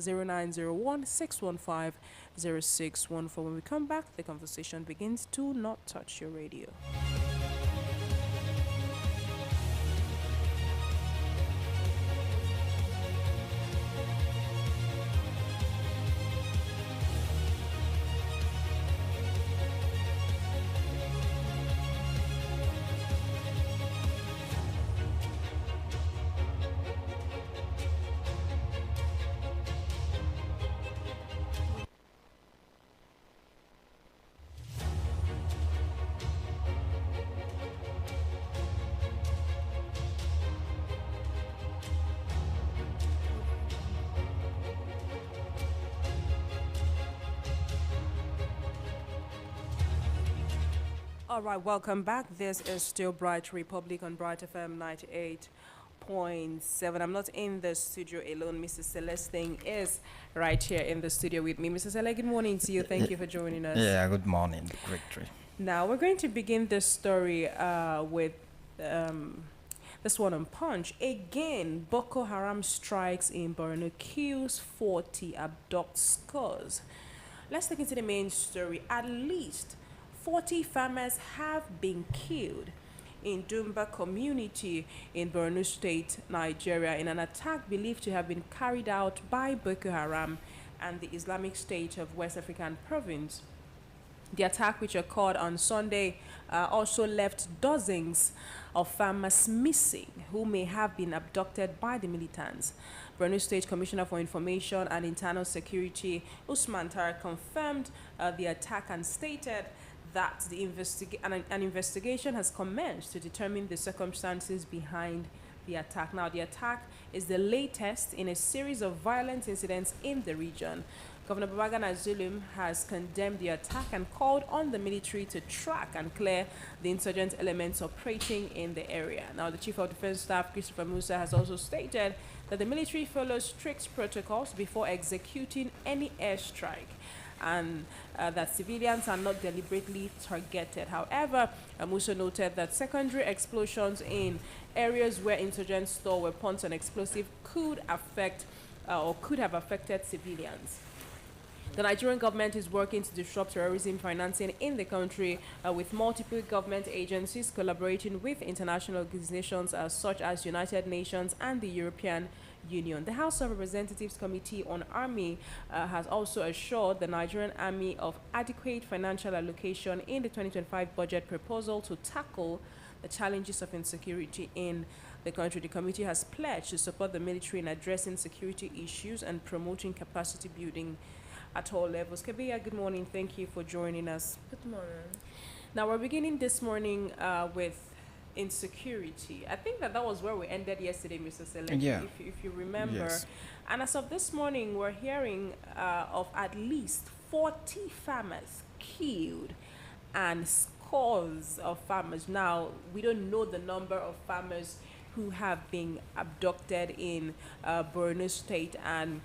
0901-615-0614. When we come back, the conversation begins. Do not touch your radio. All right, welcome back. This is still Bright Republic on Bright FM 98.7. I'm not in the studio alone. Mrs. Celestine is right here in the studio with me. Mrs. Cele, good morning to you. Thank you for joining us. Yeah, good morning, Victory. Now, we're going to begin this story with this one on Punch. Again, Boko Haram strikes in Borno, kills 40, abducts scores. Let's look into the main story. At least 40 farmers have been killed in Dumba community in Borno State, Nigeria, in an attack believed to have been carried out by Boko Haram and the Islamic State of West African Province. The attack, which occurred on Sunday, also left dozens of farmers missing who may have been abducted by the militants. Borno State Commissioner for Information and Internal Security, Usman Tara, confirmed the attack and stated that an investigation has commenced to determine the circumstances behind the attack. Now, the attack is the latest in a series of violent incidents in the region. Governor Babagana Zulum has condemned the attack and called on the military to track and clear the insurgent elements operating in the area. Now, the Chief of Defense Staff, Christopher Musa, has also stated that the military follows strict protocols before executing any airstrike, and that civilians are not deliberately targeted. However, Musa noted that secondary explosions in areas where insurgents store weapons and explosives could have affected civilians. The Nigerian government is working to disrupt terrorism financing in the country with multiple government agencies collaborating with international organizations such as United Nations and the European Union. The House of Representatives Committee on Army has also assured the Nigerian Army of adequate financial allocation in the 2025 budget proposal to tackle the challenges of insecurity in the country. The committee has pledged to support the military in addressing security issues and promoting capacity building at all levels. Kabiya, good morning. Thank you for joining us. Good morning. Now, we're beginning this morning with insecurity. I think that was where we ended yesterday, Mr. Select, if you remember. Yes. And as of this morning, we're hearing of at least 40 farmers killed and scores of farmers. Now, we don't know the number of farmers who have been abducted in Borno State, and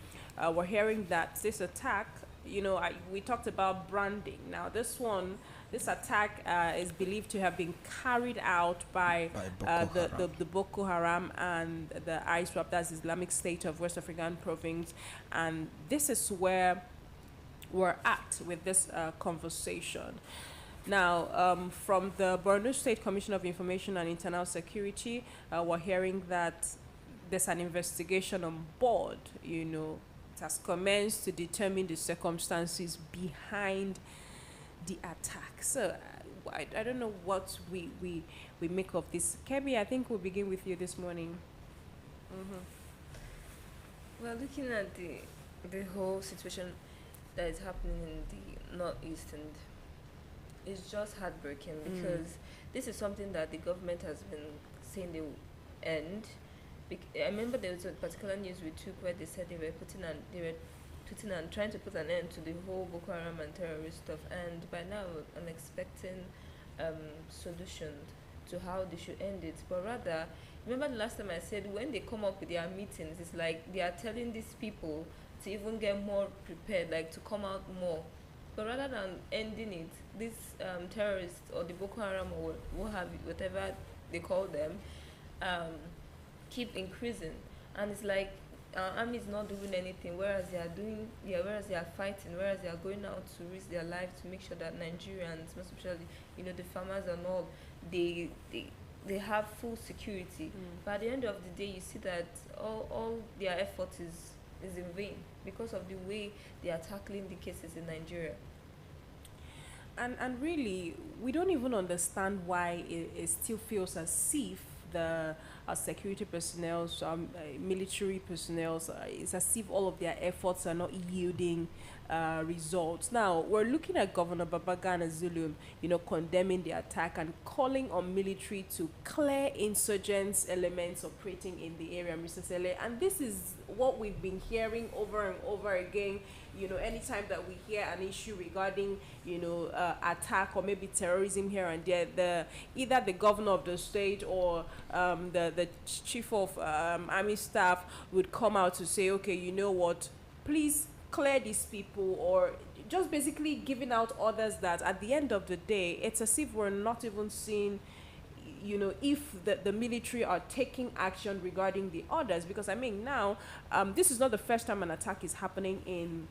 we're hearing that this attack, we talked about branding. Now, this attack is believed to have been carried out by the Boko Haram and the ISWAP, that's Islamic State of West African Province, and this is where we're at with this conversation. Now, from the Borno State Commission of Information and Internal Security, we're hearing that there's an investigation on board, it has commenced to determine the circumstances behind the attack. So, I don't know what we make of this. Kemi, I think we'll begin with you this morning. Mm-hmm. Well, looking at the whole situation that is happening in the Northeast, and it's just heartbreaking because this is something that the government has been saying they will end. I remember there was a particular news we took where they said they were trying to put an end to the whole Boko Haram and terrorist stuff, and by now I'm expecting solutions to how they should end it. But rather, remember the last time I said when they come up with their meetings, it's like they are telling these people to even get more prepared, like to come out more. But rather than ending it, these terrorists or the Boko Haram or whatever they call them, keep increasing. And it's like our army is not doing anything, whereas they are doing, yeah, whereas they are fighting, whereas they are going out to risk their lives to make sure that Nigerians, most especially, the farmers and all, they they they have full security. But at the end of the day, you see that all their effort is in vain because of the way they are tackling the cases in Nigeria. And really, we don't even understand why it still feels as if the security personnel, military personnel, it's as if all of their efforts are not yielding results. Now, we're looking at Governor Babagana Zulum, condemning the attack and calling on military to clear insurgents elements operating in the area, Mr. Sele. And this is what we've been hearing over and over again. Anytime that we hear an issue regarding, attack or maybe terrorism here and there, either the governor of the state or the chief of army staff would come out to say, okay, you know what, please clear these people, or just basically giving out orders that at the end of the day, it's as if we're not even seeing if the military are taking action regarding the orders. Because I mean, now this is not the first time an attack is happening in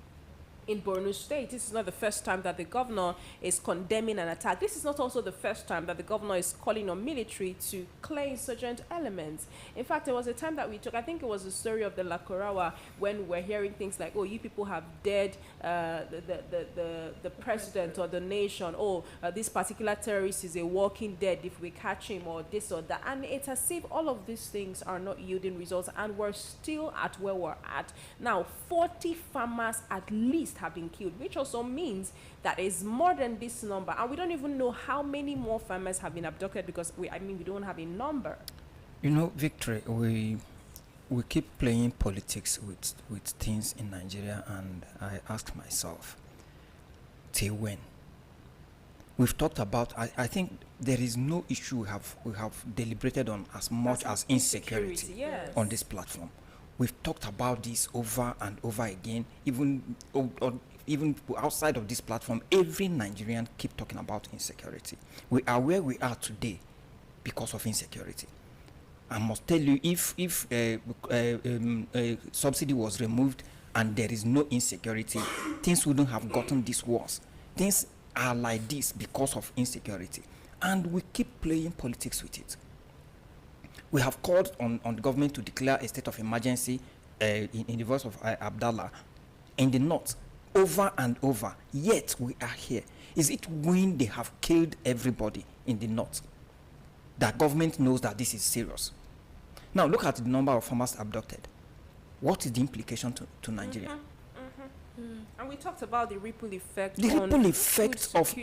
Borno State. This is not the first time that the governor is condemning an attack. This is not also the first time that the governor is calling on military to clear insurgent elements. In fact, there was a time that we took, I think it was the story of the Lakorawa, when we're hearing things like, oh, you people have dead the president or the nation. Oh, this particular terrorist is a walking dead if we catch him, or this or that. And it's as if all of these things are not yielding results, and we're still at where we're at. Now, 40 farmers at least have been killed, which also means that is more than this number, and we don't even know how many more farmers have been abducted, because we don't have a number. Victory, we keep playing politics with things in Nigeria, and I ask myself, till when? We've talked about, I think there is no issue we have deliberated on as much as insecurity, yes, on this platform. We've talked about this over and over again, even outside of this platform. Every Nigerian keep talking about insecurity. We are where we are today because of insecurity. I must tell you, if subsidy was removed and there is no insecurity, things wouldn't have gotten this worse. Things are like this because of insecurity, and we keep playing politics with it. We have called on the government to declare a state of emergency in the voice of Abdallah in the north over and over, yet we are here. Is it when they have killed everybody in the north that government knows that this is serious? Now look at the number of farmers abducted. What is the implication to Nigeria? And we talked about the ripple effect. The ripple effect of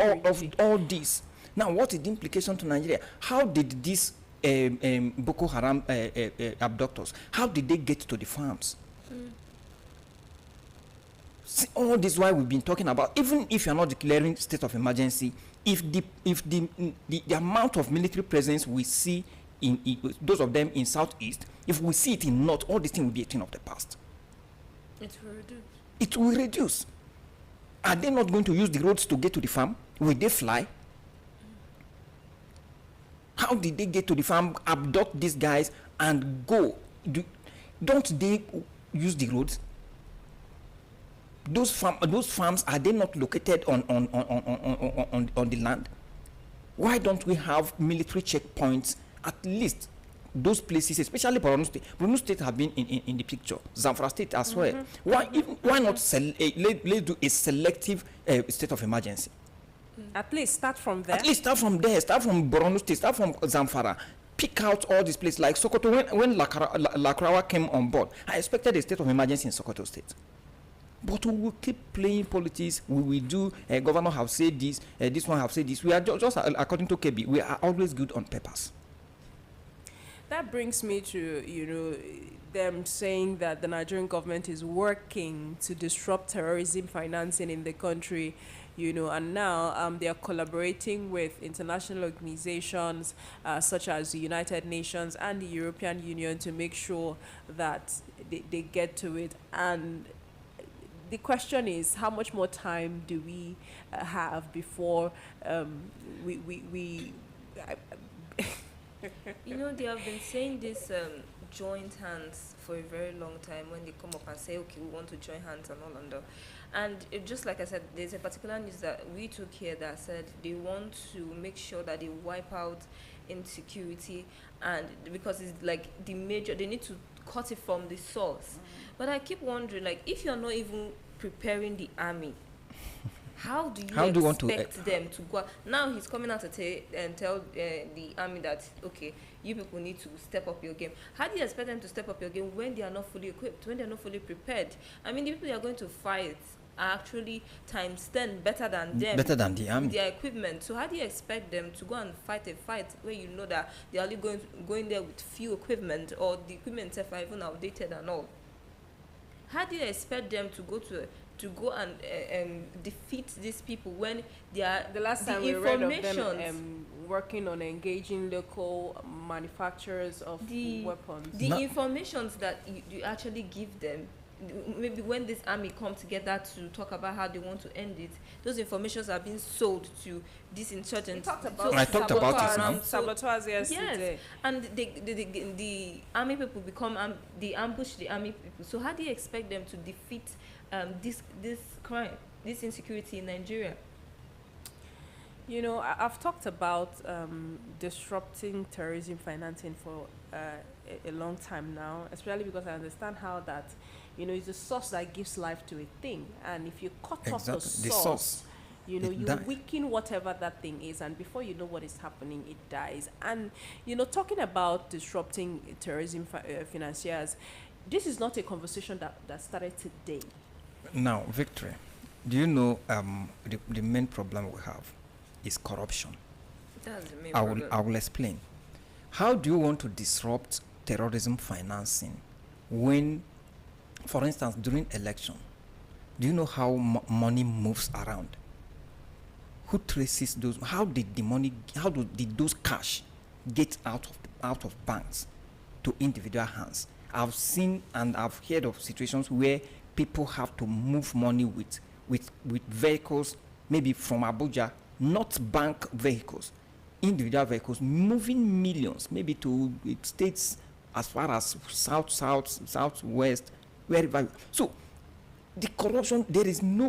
all this. Now, what is the implication to Nigeria? How did these Boko Haram abductors, how did they get to the farms? See, all this why we've been talking about, even if you're not declaring state of emergency, if the amount of military presence we see in those of them in southeast, if we see it in north, all this thing will be a thing of the past. It will reduce. It will reduce. Are they not going to use the roads to get to the farm? Will they fly? How did they get to the farm, abduct these guys, and go? Don't they use the roads? Those farms, are they not located on the land? Why don't we have military checkpoints at least those places, especially Borno State? Borno State have been in the picture. Zamfara State as well. Why not let's do a selective state of emergency? At least start from there. At least start from there. Start from Borno State. Start from Zamfara. Pick out all these places like Sokoto. When Lakrawa came on board, I expected a state of emergency in Sokoto State. But we will keep playing politics. We will do. Governor have said this. This one have said this. We are just according to KB. We are always good on papers. That brings me to them saying that the Nigerian government is working to disrupt terrorism financing in the country. And now they are collaborating with international organizations such as the United Nations and the European Union to make sure that they get to it. And the question is, how much more time do we have before we They have been saying this joined hands for a very long time when they come up and say, okay, we want to join hands and all and all. And just like I said, there's a particular news that we took here that said they want to make sure that they wipe out insecurity, and because it's like the major, they need to cut it from the source. But I keep wondering, like, if you're not even preparing the army, how do you want to expect them to go? Now he's coming out to tell the army that, okay, you people need to step up your game. How do you expect them to step up your game when they are not fully equipped, when they are not fully prepared? I mean, the people they are going to fight are actually times 10 better than them. Better than the army. Their equipment. So how do you expect them to go and fight a fight where you know that they are only going there with few equipment, or the equipment itself are even outdated and all? How do you expect them to go and defeat these people when they are The last time we read of them working on engaging local manufacturers of weapons. The informations that you actually give them, maybe when this army come together to talk about how they want to end it, those informations are being sold to these insurgents. I talked about it now. Saboteurs yesterday. Yes, and the army people become they ambush the army people. So how do you expect them to defeat this crime, this insecurity in Nigeria? You know, I've talked about disrupting terrorism financing for a long time now, especially because I understand how that, you know, it's the source that gives life to a thing. And if you cut off the source, you know, you weaken whatever that thing is, and before you know what is happening, it dies. And, you know, talking about disrupting terrorism financiers, this is not a conversation that started today. Now, Victory, do you know the main problem we have is corruption? That's the main problem. I will explain. How do you want to disrupt terrorism financing when, for instance, during election, do you know how money moves around? Who traces those? How did the money? Did those cash get out of banks to individual hands? I've seen and I've heard of situations where people have to move money with vehicles, maybe from Abuja, not bank vehicles, individual vehicles, moving millions, maybe to states as far as southwest, wherever. So the corruption,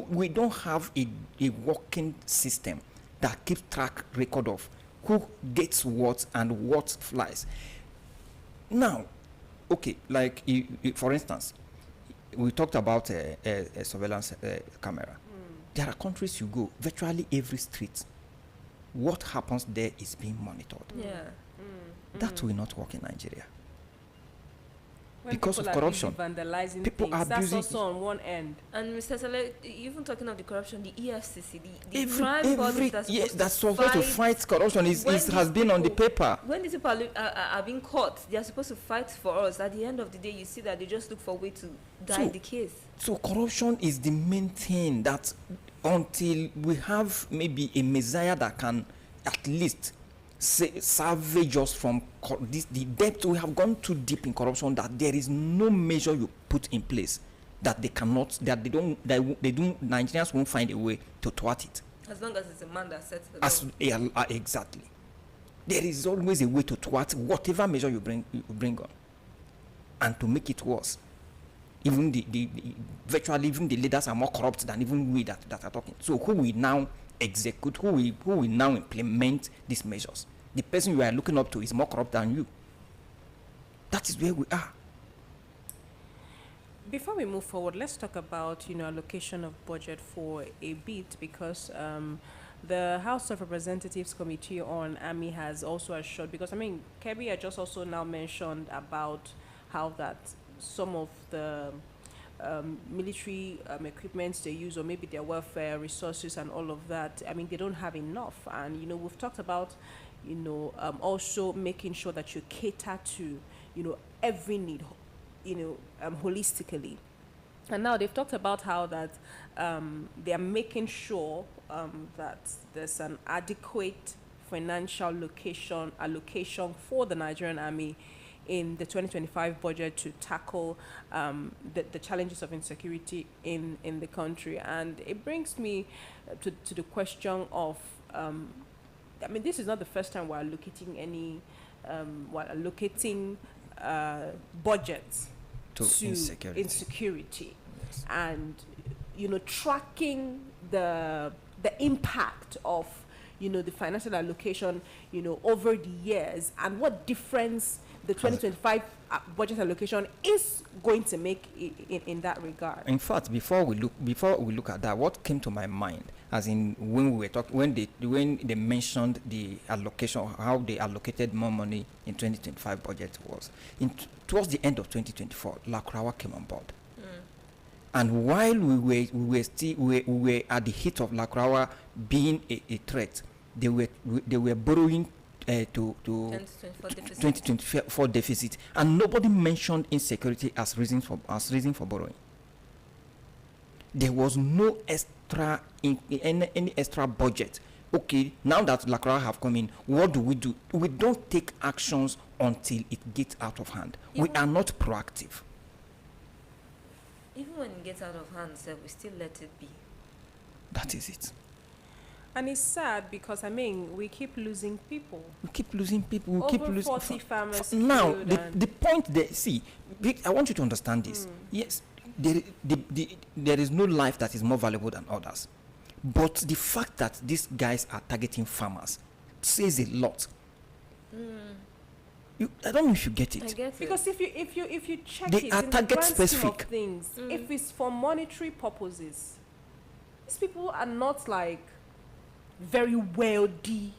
we don't have a working system that keeps track record of who gets what and what flies. Now, okay, like for instance, we talked about a surveillance camera. There are countries you go, virtually every street, what happens there is being monitored. Yeah. That will not work in Nigeria. When because of corruption, vandalizing people things, are that's abusing also on one end. And Mr. Sele, even talking of the corruption, the EFCC, the every crime body that's supposed to fight corruption has been on the paper. When these people are being caught, they are supposed to fight for us. At the end of the day, you see that they just look for a way to die the case. So corruption is the main thing that, until we have maybe a messiah that can at least salvage us from the depth, we have gone too deep in corruption that there is no measure you put in place that Nigerians won't find a way to thwart it. As long as it's a man that sets the law. Exactly. There is always a way to thwart whatever measure you bring on, and to make it worse. Even virtually even the leaders are more corrupt than even we that are talking. So who will now execute, who will now implement these measures? The person you are looking up to is more corrupt than you. That is where we are. Before we move forward, let's talk about, allocation of budget for a bit, because the House of Representatives Committee on Army has also assured, because Kebi had just also now mentioned about how that some of the military equipments they use, or maybe their welfare resources and all of that, they don't have enough. And we've talked about also making sure that you cater to every need holistically. And now they've talked about how that they are making sure that there's an adequate financial allocation for the Nigerian Army in the 2025 budget to tackle the challenges of insecurity in the country. And it brings me to the question of, this is not the first time we're allocating budgets To insecurity. Yes. and tracking the impact of the financial allocation over the years, and what difference the 2025 budget allocation is going to make in that regard. In fact, before we look at that, what came to my mind, as in when we were talking, when they mentioned the allocation, how they allocated more money in 2025 budget, was towards the end of 2024, Lacroix came on board. And while we were at the heat of Lacroix being a threat, they were borrowing to 2024 deficit, and nobody mentioned insecurity as reason for borrowing. There was no extra any extra budget. Okay, now that Lacroix have come in, what do? We don't take actions until it gets out of hand. We are not proactive. Even when it gets out of hand, sir, we still let it be. That is it. And it's sad because, we keep losing people. We keep losing people. We Over keep losing 40 farmers. Now, the point there, see, I want you to understand this. Yes, there is no life that is more valuable than others. But the fact that these guys are targeting farmers says a lot. I don't know if you get it. I get it. Because if you check They it are in target the grand scheme specific. of things, if it's for monetary purposes, these people are not like very wealthy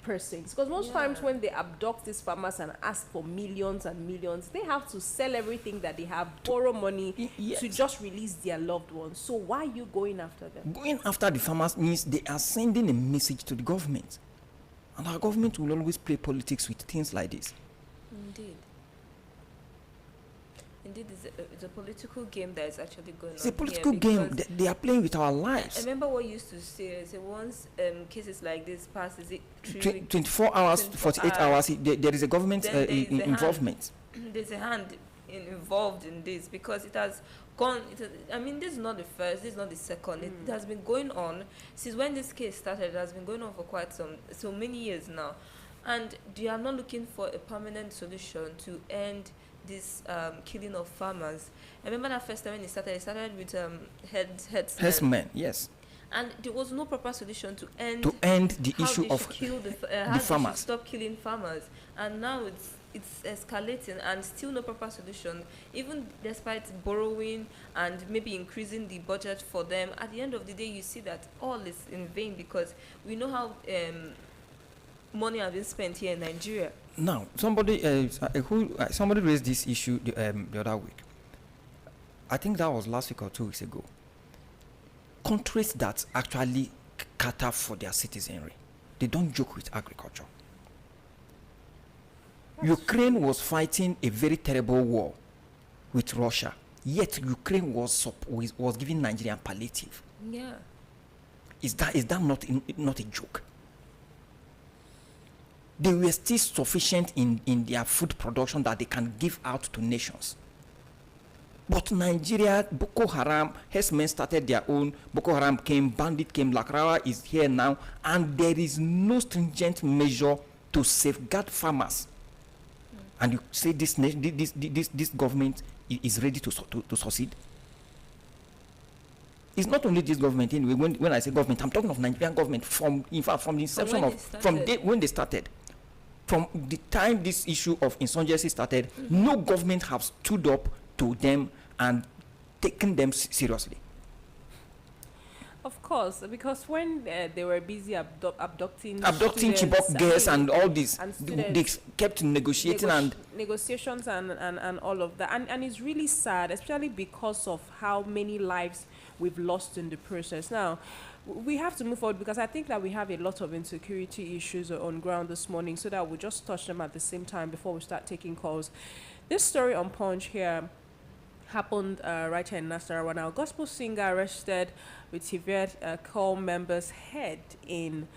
persons. Because most times when they abduct these farmers and ask for millions and millions, they have to sell everything that they have, borrow money Yes. to just release their loved ones. So why are you going after them? Going after the farmers means they are sending a message to the government. And our government will always play politics with things like this. Indeed. Indeed, it's a political game that is actually going on. It's a political game. They are playing with our I lives. remember what you used to say. Once cases like this pass, is it 24 hours, 48 hours, there is a government Then there is a involvement. There's a hand involved in this, because it has gone. This is not the first. This is not the second. It has been going on since when this case started. It has been going on for quite so many years now, and they are not looking for a permanent solution to end this killing of farmers. I remember that first time when it started with Herdsmen, yes. and there was no proper solution to end the how issue they of should kill the the how they farmers. should stop killing farmers, and now it's escalating, and still no proper solution, even despite borrowing and maybe increasing the budget for them. At the end of the day, you see that all is in vain, because we know how money has been spent here in Nigeria. Now, somebody raised this issue the other week. I think that was last week or 2 weeks ago. Countries that actually cater for their citizenry, they don't joke with agriculture. Ukraine was fighting a very terrible war with Russia, yet Ukraine was giving Nigeria palliative. Yeah. Is that not a joke? They were still sufficient in their food production that they can give out to nations. But Nigeria, Boko Haram, herdsmen started their own. Boko Haram came, bandit came, Lacroix is here now, and there is no stringent measure to safeguard farmers. And you say this government is ready to succeed? It's not only this government. Anyway, when I say government, I'm talking of Nigerian government from the inception when they started. From the time this issue of insurgency started, no government have stood up to them and taken them seriously. Of course, because when they were busy abducting Chibok girls and all this, they kept negotiating negotiations and all of that, and it's really sad, especially because of how many lives we've lost in the process. Now, we have to move forward, because I think that we have a lot of insecurity issues on ground this morning, so that we'll just touch them at the same time before we start taking calls. This story on Punch here happened right here in Nasarawa. Now, gospel singer arrested with severe call member's head in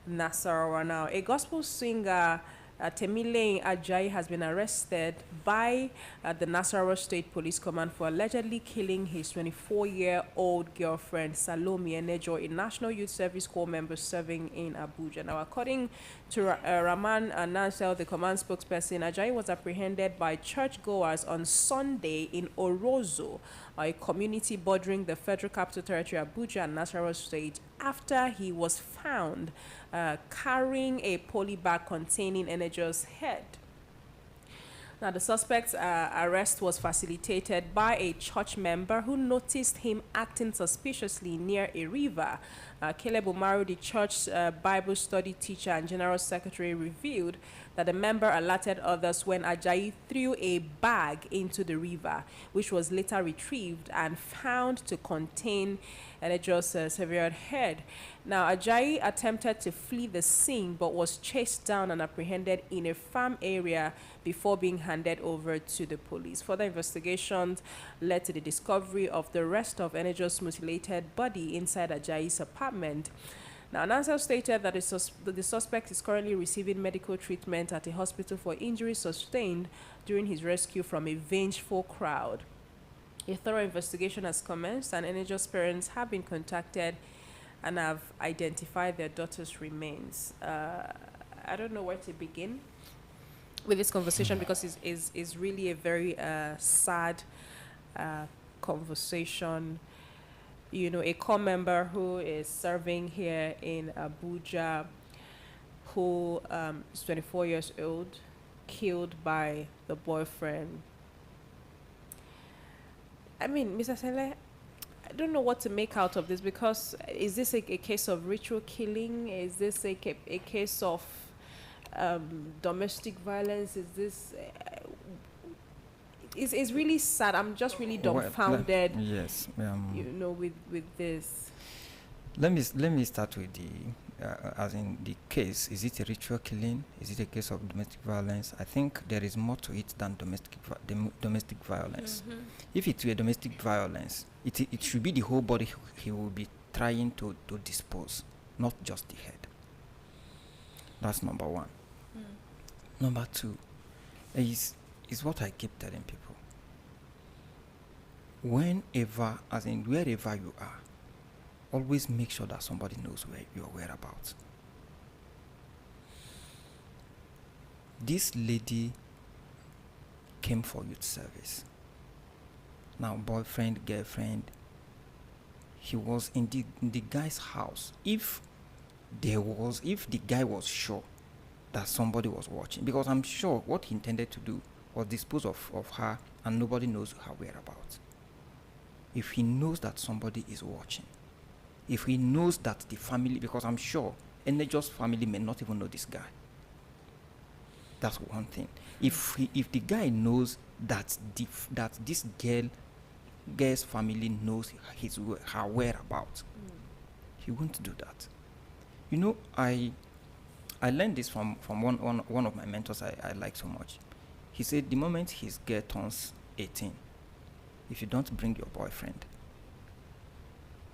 Nasarawa. Now, a gospel singer Temile Ajayi has been arrested by the Nasarawa State Police Command for allegedly killing his 24-year-old girlfriend Salome Enejo, a National Youth Service Corps member serving in Abuja. Now, according to Raman Nansel, the command spokesperson, Ajayi was apprehended by churchgoers on Sunday in Orozo, a community bordering the Federal Capital Territory, Abuja, and Nasarawa State, after he was found carrying a poly bag containing Enejo's head. Now, the suspect's arrest was facilitated by a church member who noticed him acting suspiciously near a river. Caleb Umaru, the church's Bible study teacher and general secretary, revealed that the member alerted others when Ajayi threw a bag into the river, which was later retrieved and found to contain Enejo's severed head. Now, Ajayi attempted to flee the scene but was chased down and apprehended in a farm area before being handed over to the police. Further investigations led to the discovery of the rest of Enejo's mutilated body inside Ajayi's apartment. Now, Nansel stated that the suspect is currently receiving medical treatment at a hospital for injuries sustained during his rescue from a vengeful crowd. A thorough investigation has commenced, and Enejo's parents have been contacted and have identified their daughter's remains. I don't know where to begin with this conversation because it's really a very sad conversation. You know, a core member who is serving here in Abuja, who is 24 years old, killed by the boyfriend. I mean, Mr. Sele, I don't know what to make out of this, because is this a case of ritual killing? Is this a case of domestic violence? Is this... It's really sad. I'm just really dumbfounded. Well, yes. You know, with this. Let me start with the as in the case. Is it a ritual killing? Is it a case of domestic violence? I think there is more to it than domestic violence. Mm-hmm. If it were domestic violence, it should be the whole body he will be trying to dispose, not just the head. That's number one. Number two is what I keep telling people. Whenever, as in wherever you are, always make sure that somebody knows where your whereabouts. This lady came for youth service. Now, boyfriend, girlfriend, he was in the guy's house. If the guy was sure that somebody was watching, because I'm sure what he intended to do was dispose of her and nobody knows her whereabouts. If he knows that somebody is watching, if he knows that the family, because I'm sure Enejo's family may not even know this guy. That's one thing. If the guy knows that this girl's family knows her whereabouts, he won't do that. You know, I learned this from one of my mentors I like so much. He said the moment his girl turns 18, if you don't bring your boyfriend,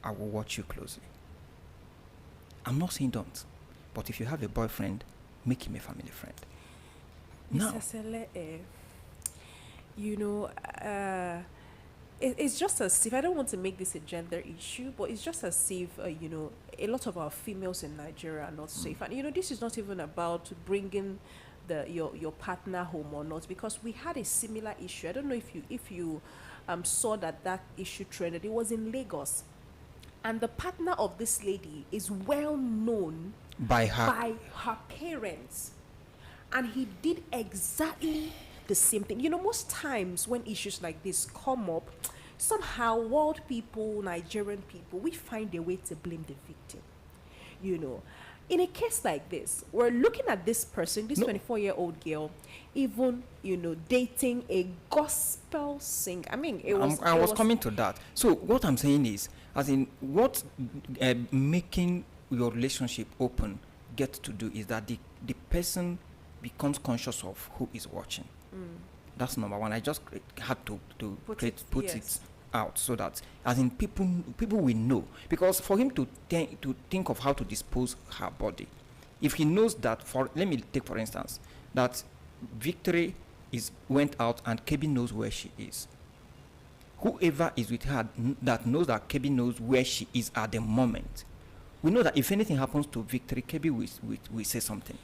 I will watch you closely. I'm not saying don't, but if you have a boyfriend, make him a family friend. Now, Mr. Sele, you know, it's just as if, I don't want to make this a gender issue, but it's just as if, you know, a lot of our females in Nigeria are not safe. And, you know, this is not even about bringing your partner home or not, because we had a similar issue. I don't know if you saw that issue trended. It was in Lagos, and the partner of this lady is well known by her parents, and he did exactly the same thing. You know, most times when issues like this come up, somehow world people, Nigerian people, we find a way to blame the victim. You know, in a case like this, we're looking at this person, this 24-year-old girl, even, you know, dating a gospel singer. I mean, I was coming to that. So what I'm saying is, as in what making your relationship open gets to do is that the person becomes conscious of who is watching. That's number one. I just had to put it out so that, as in, people will know, because for him to think of how to dispose her body, If he knows that, let me take for instance, that Victory went out and Kebi knows where she is. Whoever is with her that knows that Kebi knows where she is at the moment, we know that if anything happens to Victory, Kebi will say something.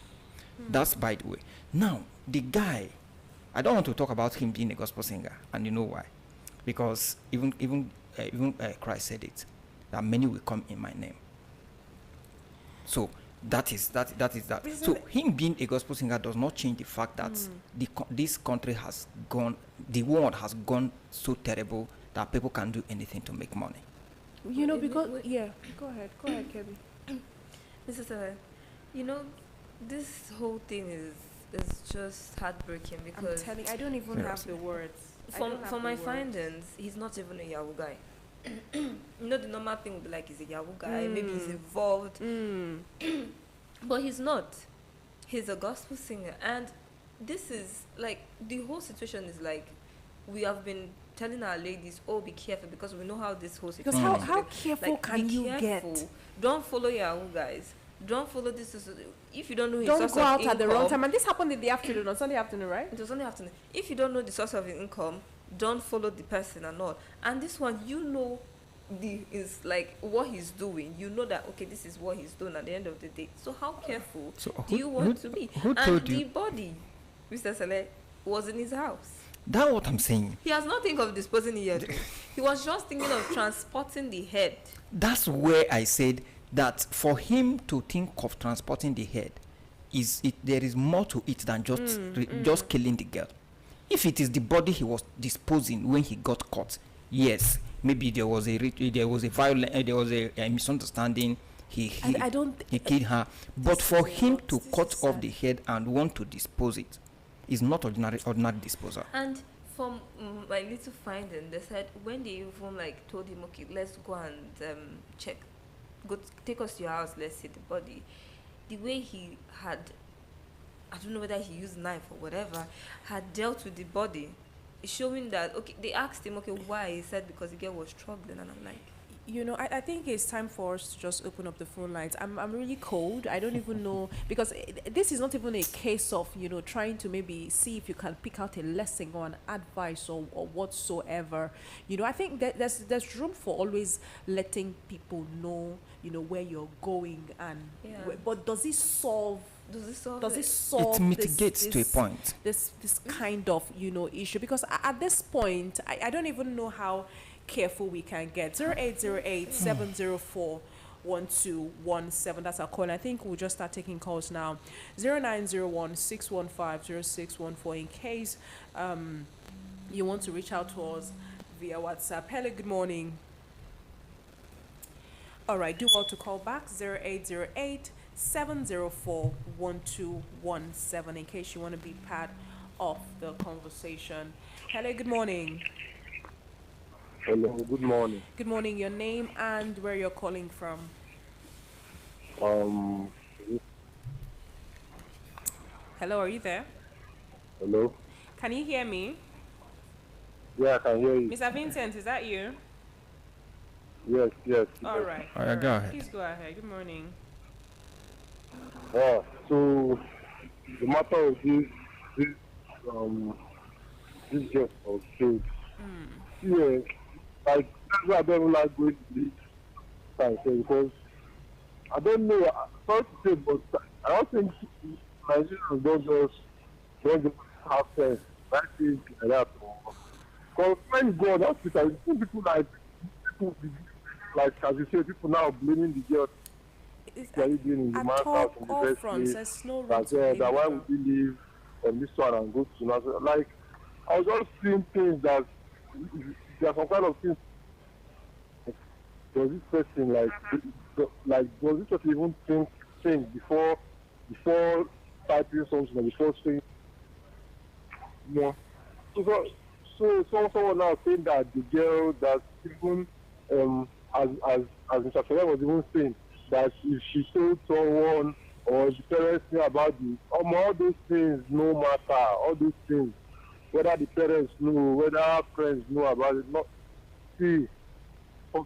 That's by the way. Now, the guy, I don't want to talk about him being a gospel singer, and you know why? Because even Christ said it, that many will come in my name. So that is that. So him being a gospel singer does not change the fact that this country has gone, the world has gone so terrible that people can do anything to make money. You know, because yeah, go ahead, Kebi. Mr. Sele, you know, this whole thing is just heartbreaking because I'm telling, I don't even have the words. From my findings, he's not even a Yahoo guy. You know, the normal thing would be like he's a Yahoo guy, maybe he's involved, but he's not. He's a gospel singer, and this is like the whole situation is like we have been telling our ladies, oh, be careful, because we know how this whole situation. Because how careful like, can you get? Don't follow Yahoo guys. Don't follow this. If you don't know his don't source go of out income, at the wrong time. And this happened in the afternoon, on Sunday afternoon, right? It was Sunday afternoon. If you don't know the source of his income, don't follow the person and all. And this one, you know, is like what he's doing. You know that okay, this is what he's doing at the end of the day. So how careful do you want to be? Who told you? The body, Mr. Saleh, was in his house. That's what I'm saying. He has not think of disposing it yet. He was just thinking of transporting the head. That's where I said that for him to think of transporting the head, there is more to it than just killing the girl. If it is the body he was disposing when he got caught, yes, maybe there was a misunderstanding. He killed her. But for him to cut off the head and want to dispose it is not ordinary disposal. And from my little finding, they said when they even like told him, okay, let's go and check, take us to your house, let's see the body. The way he had, I don't know whether he used knife or whatever, had dealt with the body, showing that, okay, they asked him, okay, why? He said because the girl was struggling, and I'm like, you know, I think it's time for us to just open up the phone lines. I'm really cold. I don't even know, because this is not even a case of, you know, trying to maybe see if you can pick out a lesson or an advice or whatsoever. You know, I think that there's room for always letting people know, you know, where you're going and but does it solve it mitigates to a point this kind of, you know, issue? Because at this point I don't even know how careful we can get. 0808 704 1217. That's our call. And I think we'll just start taking calls now. 0901 615 0614 in case you want to reach out to us via WhatsApp. Hello, good morning. All right, do well to call back 0808 704 1217 in case you want to be part of the conversation. Hello, good morning. Hello, good morning. Good morning. Your name and where you're calling from. Hello, are you there? Hello. Can you hear me? Yeah, I can hear you. Mr. Vincent, is that you? Yes. All right. All right, go ahead. Please go ahead. Good morning. So the matter of this girl was killed. Yeah, like I don't like going to this time because I don't know. Sorry to say, but I don't think Nigerians don't just have sense. That is like that. Because when you go on hospital, you see people like as you say, people now blaming the girl. Doing in the man's house in the first place. There's no that why would we leave on this one and go to another? Like I was just seeing things that there are some kind of things. Does this person does this person even think before typing something or before saying? No. So someone now saying that the girl that even as Mr. Fela was even saying that if she told someone or the parents knew about this, all those things no matter. All those things, whether the parents know, whether friends know about it, not see for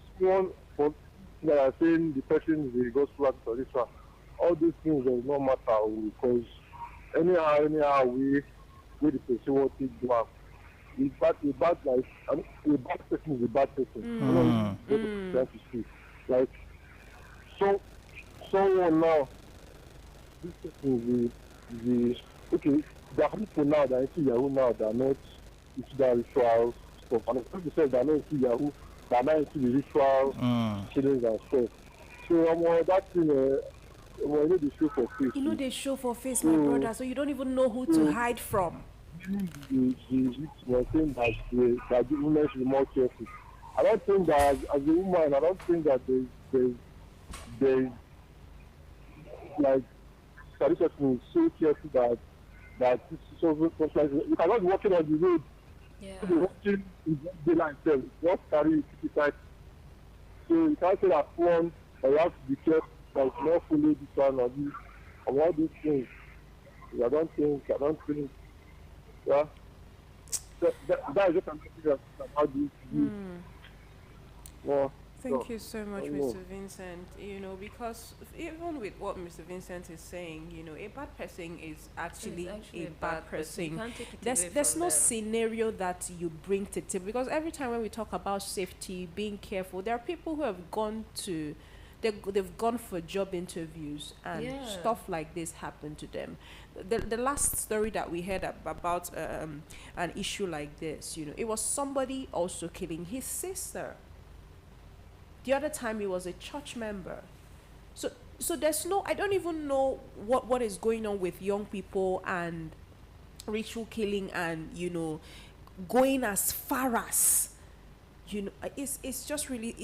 that are saying the person is the gospel artist or this one. all these things does not matter because anyhow we the person what take do am. A bad like a bad person is a bad person. You know what I'm trying to say. Like so someone now this person is okay. There are people now that are into Yahoo now that are not into that ritual stuff. And people say they are not into Yahoo, they are not into the ritual killings and stuff. So that thing you know they show for face. You know they show for face, my brother, so you don't even know who to hide from. The were saying that the women should be more careful. I don't think that as a woman, I don't think that there's like this person is so careful that this is so like you cannot be walking on the road. Yeah. Be walking in daylight itself. Just carry it inside. So you can't say that one or you have to be careful like not follow this one or this or all these things. I don't think yeah. That is just an idea about this. Yeah. Thank you so much, I Mr. know. Vincent. You know, because even with what Mr. Vincent is saying, you know, a bad person is actually, a bad person. You can't take it There's away there's from no them. scenario that you bring to table, because every time when we talk about safety, being careful, there are people who have gone to they've gone for job interviews and Yeah. stuff like this happened to them. The last story that we heard about an issue like this, you know, it was somebody also killing his sister. The other time he was a church member. So there's no, I don't even know what is going on with young people and ritual killing and, you know, going as far as, you know, it's just really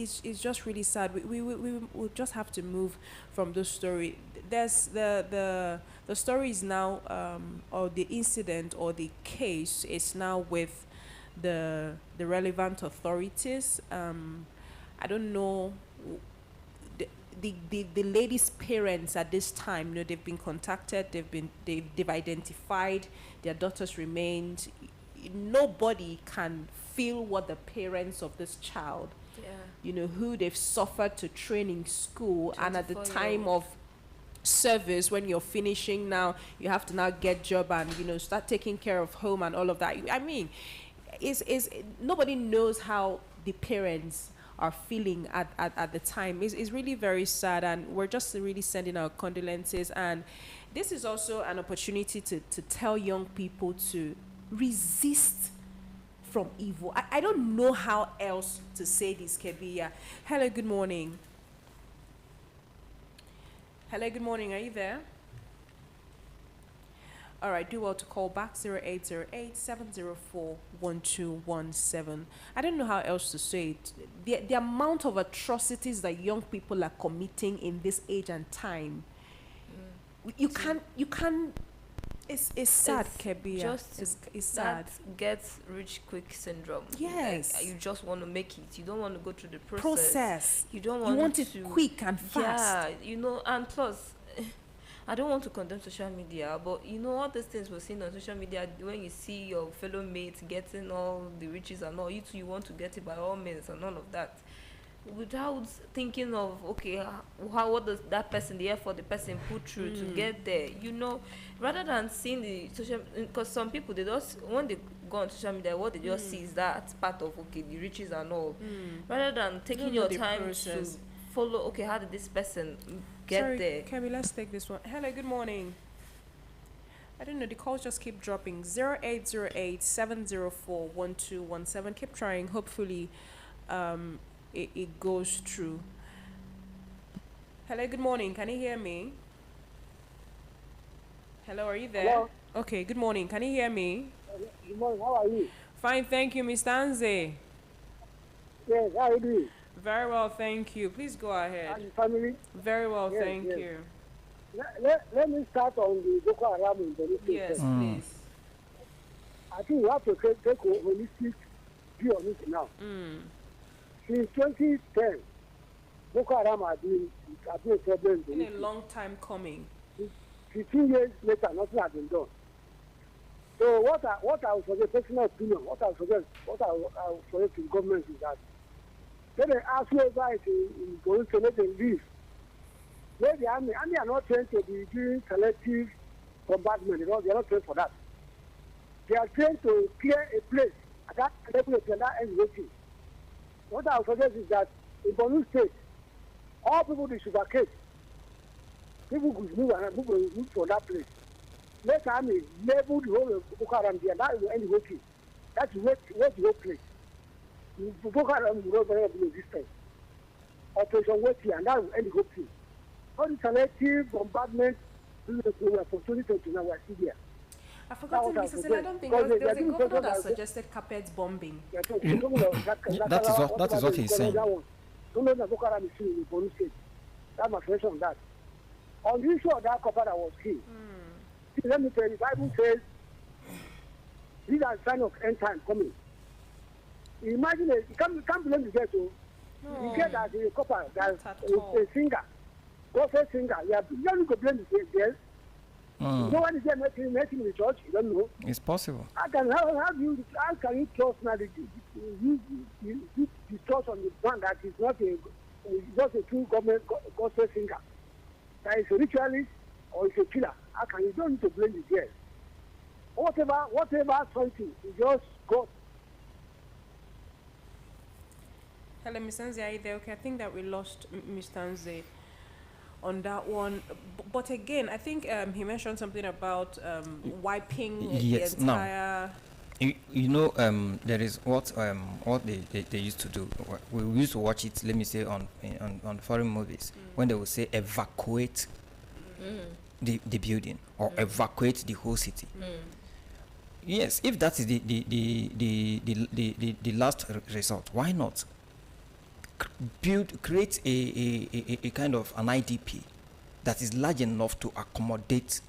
sad. We just have to move from the story. There's the story is now or the incident or the case is now with the relevant authorities. I don't know the lady's parents at this time. You know, they've been contacted. They've identified their daughter's remains. Nobody can feel what the parents of this child, Yeah. you know, who they've suffered to train in school, and at the 24 time of service, when you're finishing now, you have to now get job and, you know, start taking care of home and all of that. I mean, is nobody knows how the parents are feeling at the time. Is really very sad, and we're just really sending our condolences. And this is also an opportunity to tell young people to resist from evil. I don't know how else to say this, Kebiya. Hello, good morning. Hello, good morning. Are you there? All right, do well to call back 0808-704-1217. I don't know how else to say it. The amount of atrocities that young people are committing in this age and time, you can't. It's sad, Kebiya. Just It's sad. that gets rich quick syndrome. Yes. Like, you just want to make it. You don't want to go through the process. You don't You want want it to, quick and fast. Yeah, you know, and plus, I don't want to condemn social media, but you know, all these things we're seeing on social media, when you see your fellow mates getting all the riches and all, you too, you want to get it by all means and all of that, without thinking of, okay, what does that person, the effort the person put through to get there, you know, rather than seeing the social, because some people, they just, when they go on social media, what they just see is that part of, okay, the riches and all, rather than taking Don't know your the time process. to follow, okay, how did this person get Sorry, there? Kemi, let's take this one. Hello, good morning. I don't know, the calls just keep dropping. 0808-704-1217. Keep trying. Hopefully, it goes through. Hello, good morning. Can you hear me? Hello, are you there? Hello. Okay, good morning. Can you hear me? Good morning. How are you? Fine, thank you, Miss Tanze. Yes, how are you doing? Very well, thank you. Please go ahead. And the family? Very well, Yes, thank yes. you. Let me start on the Boko Haram in the Yes, please. I think we have to take a holistic view on it now. Since 2010, Boko Haram have been a problem in Been the a long time coming. 15 years later, nothing has been done. So what I would suggest, personal opinion, what I would suggest to the government is that let them ask whoever is in going to let them leave. where the army are not trained to be doing selective bombardment. They are not trained for that. They are trained to clear a place at that level and that end waiting. What I would suggest is that in Borno State, all people they should vacate. People could move and move for that place. Let army level the whole of Boko Haram there. That will end the waiting. That's what the whole place. Boko Haram will not be able to resistance. Operation waiting, and that will end the whole thing. All the selective bombardment from 2029 were still there. I forgot to Mr. Sen, I don't think there was a governor that suggested carpet bombing. That is what he's saying. Don't know that Boko Haram is in the Borno State. That's my question on that. On the issue of that copper that was killed, see, let me tell you, the Bible says these are signs of end time coming. Imagine it, you can't blame the dead, so you get that the copper, that's a singer, gospel singer. You don't go blame the dead. No one is there making in the church. You don't know. It's possible. How can you trust now you trust on the man that is not just a true government gospel singer? That is a ritualist or is a killer. How can you don't need to blame the dead? Whatever something is just God. Hello, Mr. Nze, are you there? Okay, I think that we lost Mr. Nze on that one. But again, I think he mentioned something about wiping the entire... No. There is what they used to do. We used to watch it, let me say, on foreign movies, when they would say evacuate the building or evacuate the whole city. Yes, if that is the last result, why not create a kind of an IDP that is large enough to accommodate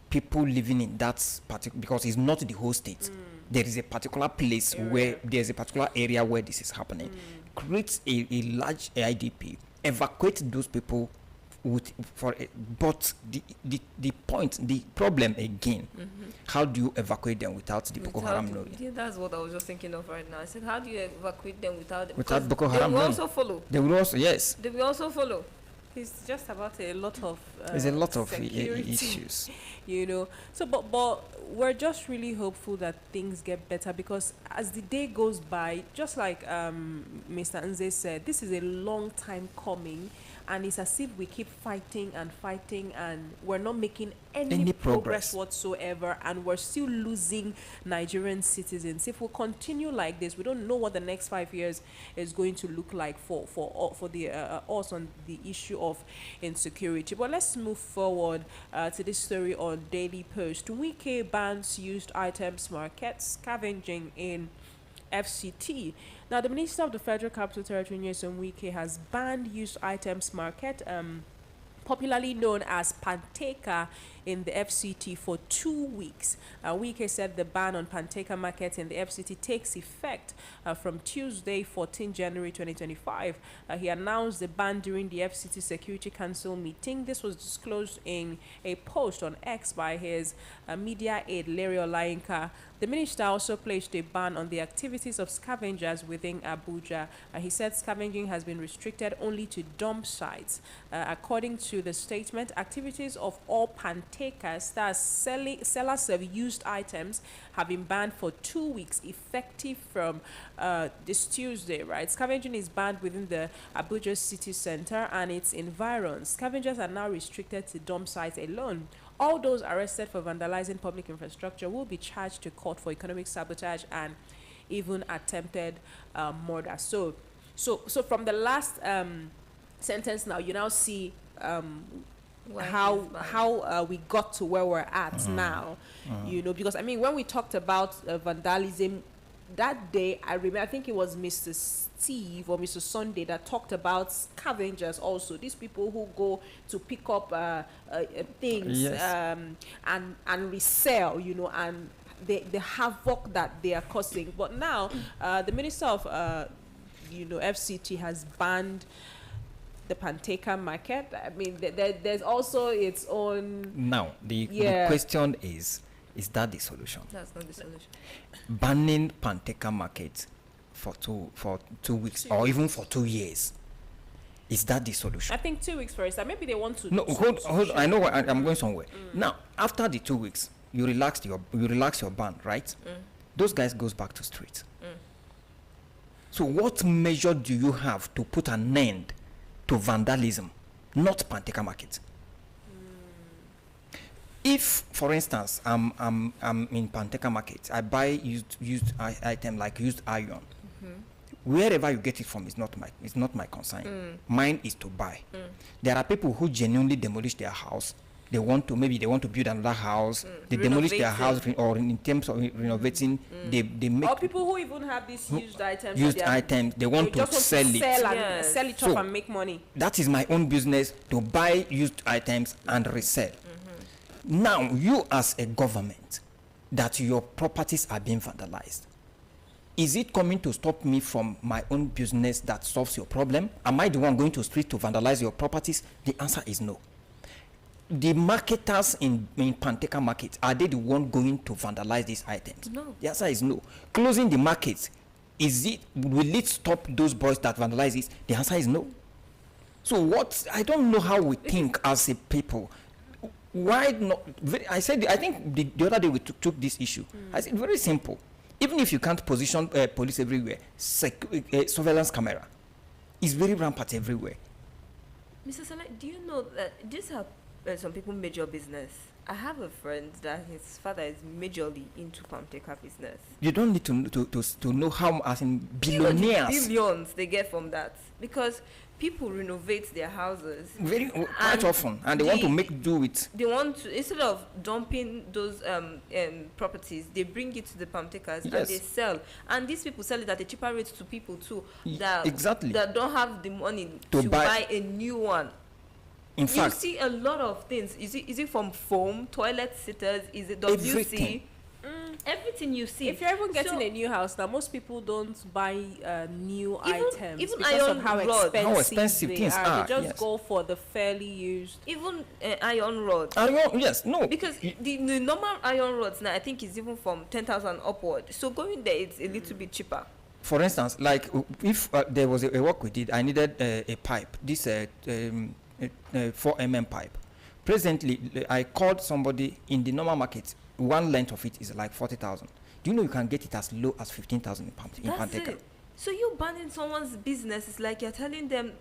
people living in that particular, because it's not the whole state. There is a particular place where there's a particular area where this is happening. Create a large IDP, evacuate those people but the problem again, how do you evacuate them without the Boko Haram knowing? Yeah, that's what I was just thinking of right now. I said, how do you evacuate them without Boko Haram knowing? They will also follow. They will also, yes. They will also follow. It's just about a lot of there's a lot of security, issues, so but we're just really hopeful that things get better, because as the day goes by, just like Mr. Nze said, this is a long time coming, and it's as if we keep fighting and we're not making any progress whatsoever, and we're still losing Nigerian citizens. If we continue like this, we don't know what the next 5 years is going to look like for the us on the issue of insecurity. But let's move forward to this story on Daily Post. Wike bans used items market scavenging in FCT. Now, the Minister of the Federal Capital Territory, Nyesom Wike, has banned used items market, popularly known as Panteka, in the FCT for 2 weeks. Wike said the ban on Panteka market in the FCT takes effect from Tuesday, 14 January 2025. He announced the ban during the FCT Security Council meeting. This was disclosed in a post on X by his media aide, Larry Olayinka. The minister also placed a ban on the activities of scavengers within Abuja. He said scavenging has been restricted only to dump sites. According to the statement, activities of all Pantekas, that sellers of used items, have been banned for 2 weeks, effective from this Tuesday, right? Scavenging is banned within the Abuja city center and its environs. Scavengers are now restricted to dump sites alone. All those arrested for vandalizing public infrastructure will be charged to court for economic sabotage and even attempted murder. So from the last sentence, now you now see how we got to where we're at now. Because I mean, when we talked about vandalism that day, I remember, I think it was Mr. Steve or Mr. Sunday that talked about scavengers also. These people who go to pick up things, yes, and resell, and the havoc that they are causing. But now the Minister of FCT has banned the Panteka market. I mean, there's also its own... Now, the question is that the solution? That's not the solution. Banning Panteka market for two weeks or even for 2 years. Is that the solution? I think 2 weeks for instance. Maybe they want to. No, hold. I know I'm going somewhere. Now, after the 2 weeks, you relax your ban, right? Those guys goes back to street. So, what measure do you have to put an end to vandalism, not Panteka Market? If, for instance, I'm in Panteka Market, I buy used item like used iron. Wherever you get it from is not my concern. Mine is to buy. There are people who genuinely demolish their house. They want to build another house. They demolish their house, or in terms of renovating, they make. Or people who even have these used items. They want to sell it. Sell it off and make money. That is my own business, to buy used items and resell. Now, you as a government, that your properties are being vandalized, is it coming to stop me from my own business that solves your problem? Am I the one going to street to vandalize your properties? The answer is no. The marketers in Panteka Market, are they the one going to vandalize these items? No. The answer is no. Closing the market, will it stop those boys that vandalize it? The answer is no. So I don't know how we think as a people. Why not? I think the other day we took this issue. I said, very simple. Even if you can't position police everywhere, surveillance camera is very rampant everywhere. Mr. Saleh, do you know that these are some people major business? I have a friend that his father is majorly into Panteka business. You don't need to know how, as in billionaires. Billions they get from that, because people renovate their houses quite often, and they want to make do with. They want to, instead of dumping those properties, they bring it to the Pamtekas and they sell. And these people sell it at a cheaper rate to people too that don't have the money to buy a new one. In fact, you see a lot of things. Is it from foam, toilet sitters? Is it WC? Everything. Everything you see. If you're even getting a new house now, most people don't buy new items even because of how expensive things are. They just go for the fairly used. Even iron rod. Because the normal iron rods now, I think, is even from 10,000 upward. So going there, it's a little bit cheaper. For instance, like if there was a work we did, I needed a pipe. This 4mm pipe. Presently, I called somebody in the normal market. One length of it is like 40,000. Do you know you can get it as low as 15,000 in Panteka? So you banning someone's business is like you're telling them.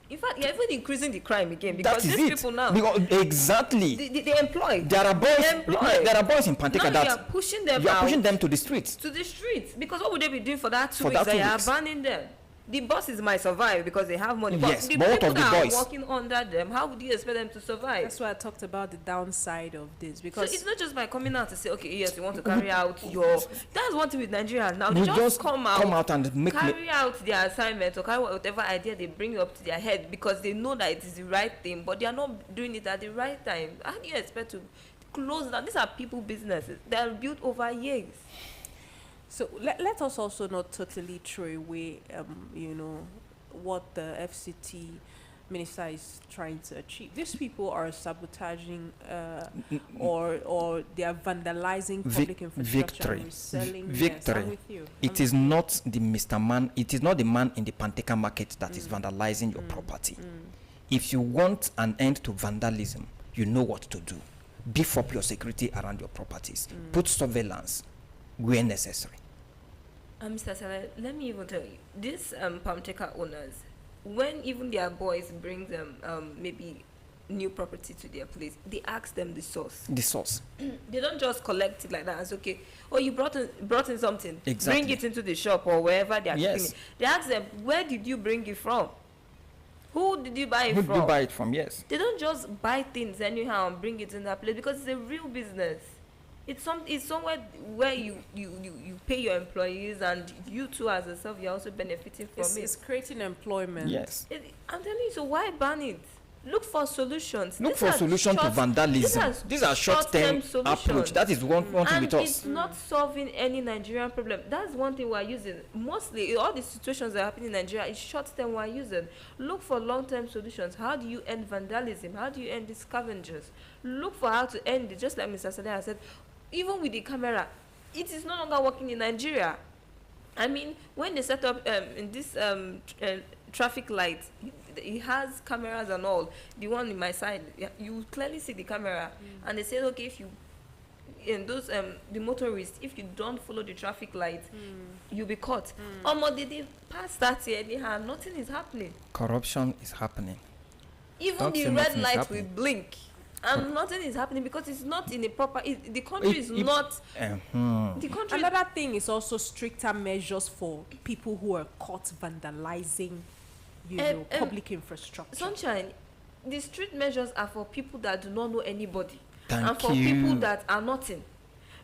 In fact, you're even increasing the crime again, because these people now. Exactly. They employ. There are boys in Panteka that you are pushing them. You are pushing them to the streets. Because what would they be doing for that 2 weeks that you are banning them? The bosses might survive because they have money. Yes, but the both people of the that boys are working under them, how would you expect them to survive? That's why I talked about the downside of this. Because so it's not just by coming out to say, okay, yes, you want to carry out your. That's one thing with Nigeria now. They just come out and carry out their assignment or carry whatever idea they bring up to their head, because they know that it is the right thing, but they are not doing it at the right time. How do you expect to close down? These are people businesses. They are built over years. So let us also not totally throw away, what the FCT minister is trying to achieve. These people are sabotaging or they are vandalizing public infrastructure and reselling. Victory. Yes, I'm with you. It is not the Mr. Man. It is not the man in the Panteka Market that is vandalizing your property. If you want an end to vandalism, you know what to do. Beef up your security around your properties. Put surveillance where necessary. Mr. Saleh, let me even tell you, these Pamteka owners, when even their boys bring them maybe new property to their place, they ask them the source. They don't just collect it like that. It's okay. Oh, you brought in something. Exactly. Bring it into the shop or wherever they are keeping it. They ask them, where did you bring it from? Who did you buy it from? Who did you buy it from? Yes. They don't just buy things anyhow and bring it in that place, because it's a real business. It's somewhere where you pay your employees, and you too as a self, you're also benefiting from it. It's creating employment. Yes. I'm telling you, so why ban it? Look for solutions. Look for solutions to vandalism. These are short-term approach. That is one thing with us. It's not solving any Nigerian problem. That's one thing we're using. Mostly, all the situations that are happening in Nigeria, it's short-term we're using. Look for long-term solutions. How do you end vandalism? How do you end the scavengers? Look for how to end it. Just like Mr. Saleh said, even with the camera, it is no longer working in Nigeria. I mean, when they set up in this traffic light. He has cameras and all. The one in my side, you clearly see the camera. And they said, okay, if you in those the motorists, if you don't follow the traffic light, you'll be caught. They pass that here anyhow, nothing is happening. Corruption is happening. Even Don't the say red nothing is light will happening. blink, and nothing is happening because it's not in a proper. The country is not. The country. Another thing is also stricter measures for people who are caught vandalizing, public infrastructure. Sunshine, the street measures are for people that do not know anybody. Thank and for you. people that are nothing.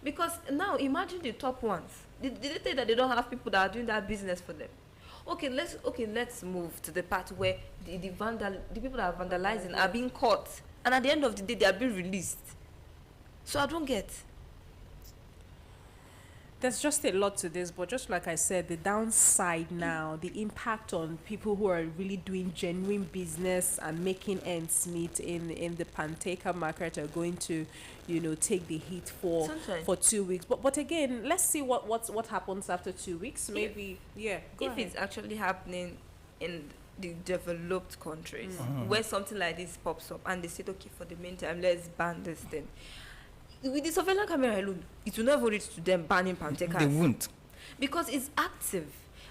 Because now imagine the top ones. Did they say that they don't have people that are doing that business for them? Okay, let's move to the part where the people that are vandalizing are being caught, and at the end of the day they are being released. So I don't get. There's just a lot to this, but just like I said, the downside now, the impact on people who are really doing genuine business and making ends meet in the Panteka market are going to, take the hit for 2 weeks. But again, let's see what happens after 2 weeks. Maybe go ahead. It's actually happening in the developed countries where something like this pops up and they said, okay, for the meantime, let's ban this thing. With the surveillance camera alone, it will never reach to them banning Pantekas. They won't. Because it's active.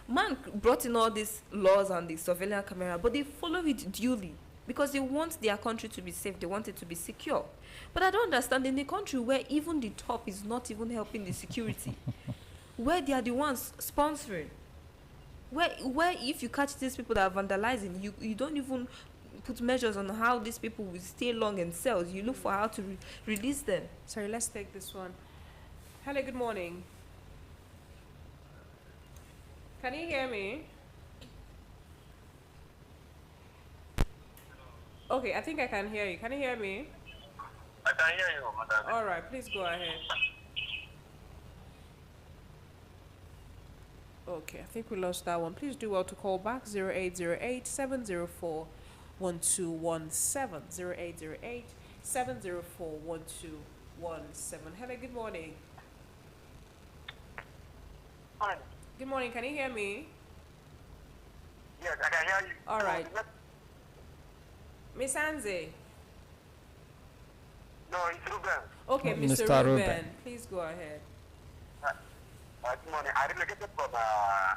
Man brought in all these laws on the surveillance camera, but they follow it duly because they want their country to be safe. They want it to be secure. But I don't understand, in a country where even the top is not even helping the security, where they are the ones sponsoring, where if you catch these people that are vandalizing, you don't even put measures on how these people will stay long in cells. You look for how to release them. Sorry, let's take this one. Hello, good morning. Can you hear me? Okay, I think I can hear you. Can you hear me? I can hear you, madam. All right, please go ahead. Okay, I think we lost that one. Please do well to call back 0808 704 1217 0808 704 1217. Hello, good morning. Hi. Good morning, can you hear me? Yes, I can hear you. All right. Miss Anze. No, it's Ruben. Okay, Oh, Mr. Mr. Ruben, Ruben. please go ahead. Good morning. I relocated from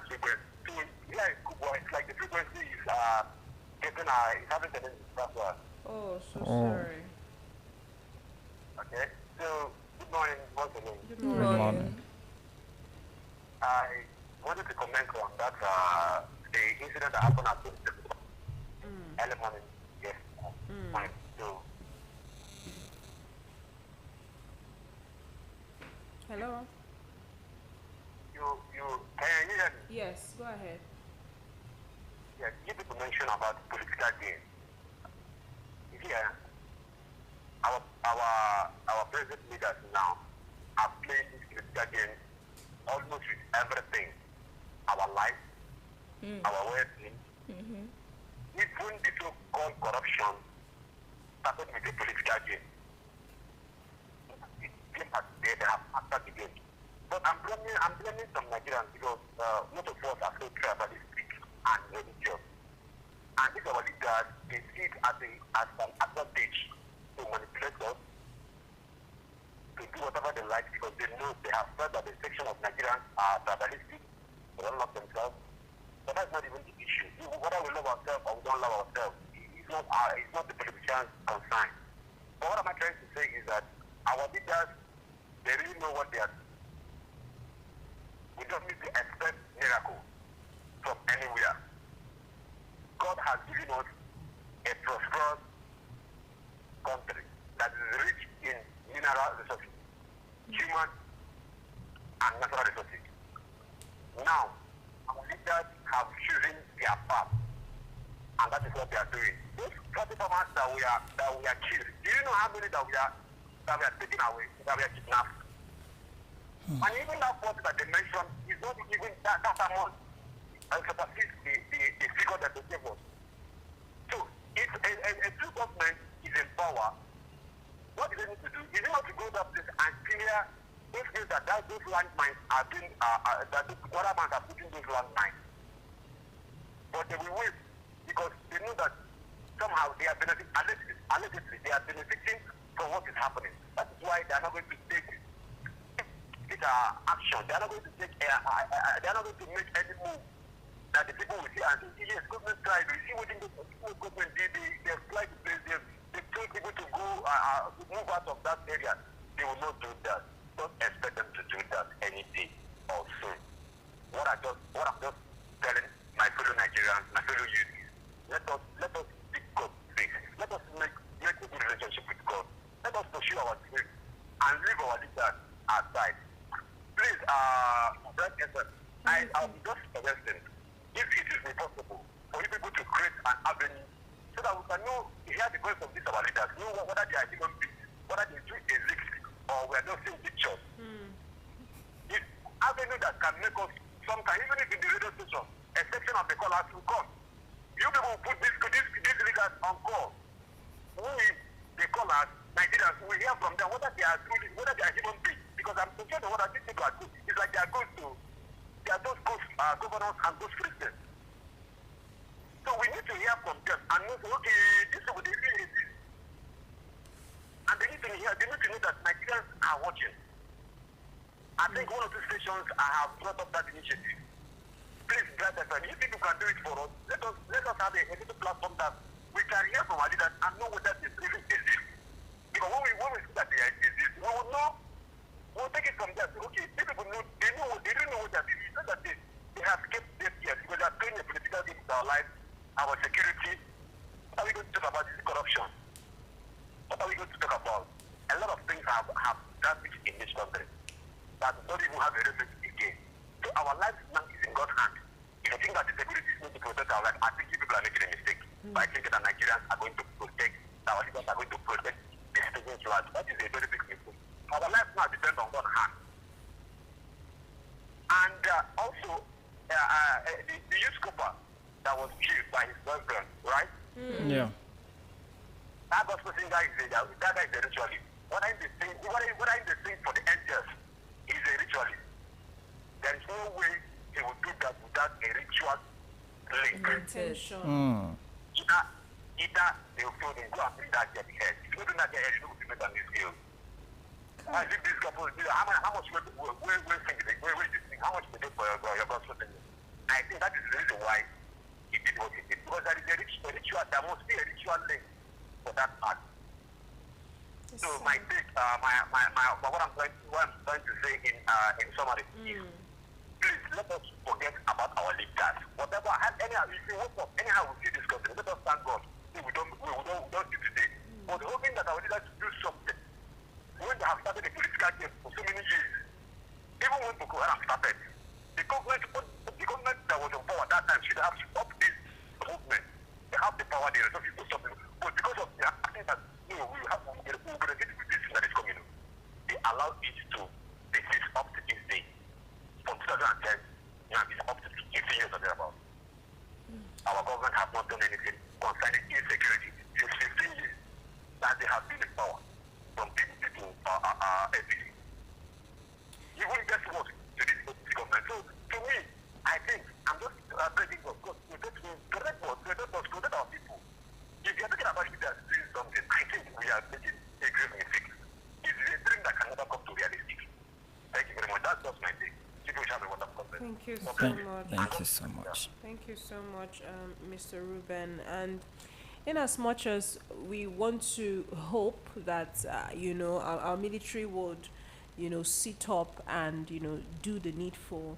Lagos to here in Kubwa. It's like the frequency is getting it's having tendency to transfer. Oh, so Oh. sorry. Okay. So good morning once again. Good Good morning. morning. I wanted to comment on that the incident that happened at the early morning. Yes. Fine. So Hello? you can you hear me? Yes, go ahead. Yes, you people mention about political gain. Here, our present leaders now are playing this political game almost with everything. Our life, our well-being, even the so-called corruption started with the political game. It came at they have after the game. But I'm blaming some Nigerians because most of us are so tribalistic and religious. And these our leaders, they see it as an advantage to manipulate us, to do whatever they like because they know they have felt that the section of Nigerians are tribalistic, they don't love themselves. But that's not even the issue. Whether we love ourselves or we don't love ourselves, it's not the politicians' concern. But what am I trying to say is that our leaders, they really know what they are doing. We don't need to expect miracles from anywhere. God has given us a prosperous country that is rich in mineral resources, human and natural resources. Now, our leaders have chosen their path, and that is what they are doing. Those 40 farmers that we are killed, do you know how many that we are taken away, that we are kidnapped? And even that 40 that they mentioned is not even that amount and supersedes the figure that they gave us. So, if a true government is in power, what do they need to do? Is it not to go to place and clear those things that those landmines are being, that the other mines are putting those landmines? But they will wait because they know that somehow they are benefiting, allegedly, they are benefiting from what is happening. That is why they are not going to take action. They are not going to take, they are not going to make any move that the people will see and say, yes, government tried. We see what the government did. They applied the place. They told people to go, move out of that area. They will not do that. Don't expect them to do that any day or soon. What I'm just telling my fellow Nigerians, my fellow youth, is let us seek God's face. Let us make a good relationship with God. Let us pursue our dreams and leave our leaders aside. Please, Brother Esther, I'll be just suggesting, if it is possible for you people to create an avenue so that we can know, hear the voice of these our leaders, know whether they are human beings, whether they do exist, or we are just seeing pictures. If avenue that can make us some kind, even if in the radio station, a section of the callers will come. You people put these leaders on call. The callers, Nigerians, we hear from them whether they are truly, whether they are human beings. Because I'm concerned what these people are doing. It's like they are those governors and those presidents. So we need to hear from them and know, okay, this is what they really is. And they need to hear, they need to know that Nigerians are watching. I think one of the stations I have brought up that initiative. Please, brothers, and if people can do it for us, let us have a little platform that we can hear from our leaders and know whether they really exist. Because when we see that they exist, we will know. We'll take it from there. Okay, people know, they don't know what they're doing. It's not that they have kept their fears because they are playing a political game with our lives, our security. What are we going to talk about? This corruption. What are we going to talk about? A lot of things have damaged in this country that don't even have a remedy again. So our lives now is in God's hand. If you think that the security is going to protect our lives, I think you people are making a mistake by thinking that Nigerians are going to protect, our leaders are going to protect the citizens' rights. That is a very big mistake. Our lives now depend on God's hand. And also, the youth cooper that was killed by his boyfriend, right? Yeah. That gospel singer that guy is a ritualist. What I'm saying for the angels is a ritualist. There is no way he will do that without a ritual link. Intention. Either they will feel they go and bring that get head. If you don't do that get head, you will be better than this girl. I think this couple, how much where is this thing? How much they for your gospel thing? I think that is the reason why he did what he did. Because there is a ritual, there must be a ritual link for that part. So my take, what I'm trying to say in summary is, please let us forget about our leaders. Whatever, anyhow, if you wake up, anyhow we see this country, let us thank God. We don't do today. But hoping that our leaders do something. When they have started the political game for so many years, even when Boko Haram started, the government that was in power at that time should have stopped this movement. They have the power, the resources to stop it. But because of the acting that we will benefit with this thing that is coming, they allowed it to exist up to this day. From 2010, now it's up to 15 years or thereabouts. Our government has not done anything concerning insecurity since 15 years that they have been in power. From people everything. You won't get work to this government. So, to me, I think I'm just begging God to protect our people. If you're talking about leaders doing something, I think we are making a great mistake. It's a dream that can never come to reality. Thank you very much. That's just my thing. People should have a wonderful day. Thank you so much. Thank you so much. Thank you so much, Mr. Ruben. And in as much as we want to hope that our military would sit up and do the needful,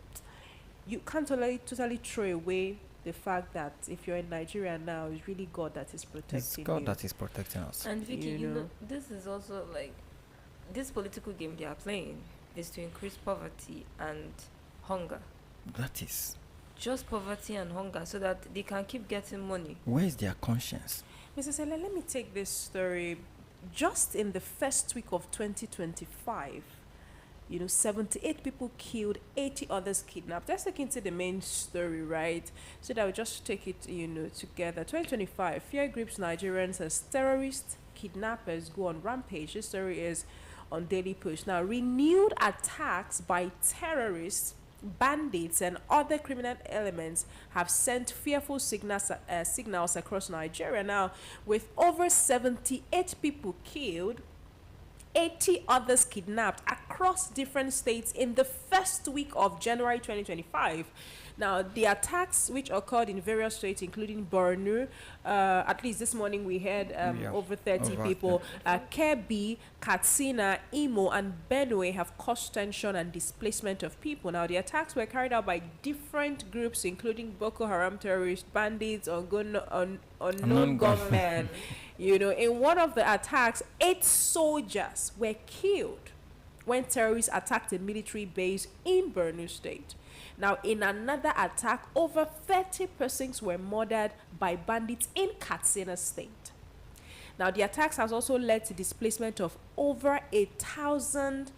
you can't totally throw away the fact that if you're in Nigeria now, it's really God that is protecting It's God you. that is protecting us. And Vicky, You know. this is also like this political game they are playing is to increase poverty and hunger. That is. Just poverty and hunger so that they can keep getting money. Where is their conscience? Mrs. Ella, let me take this story. Just in the first week of 2025, 78 people killed, 80 others kidnapped. Let's look into the main story, right? So that we just take it, together. 2025, fear grips Nigerians as terrorists, kidnappers go on rampage. This story is on Daily Push. Now, renewed attacks by terrorists bandits and other criminal elements have sent fearful signals across Nigeria. Now, with over 78 people killed, 80 others kidnapped across different states in the first week of January 2025. Now, the attacks which occurred in various states, including Borno, at least this morning we had over 30 people. Kebbi, Katsina, Imo, and Benue have caused tension and displacement of people. Now, the attacks were carried out by different groups, including Boko Haram terrorists, bandits, unknown gunmen. You know, in one of the attacks, 8 soldiers were killed when terrorists attacked a military base in Borno State. Now, in another attack, over 30 persons were murdered by bandits in Katsina State. Now, the attacks has also led to displacement of over 1,000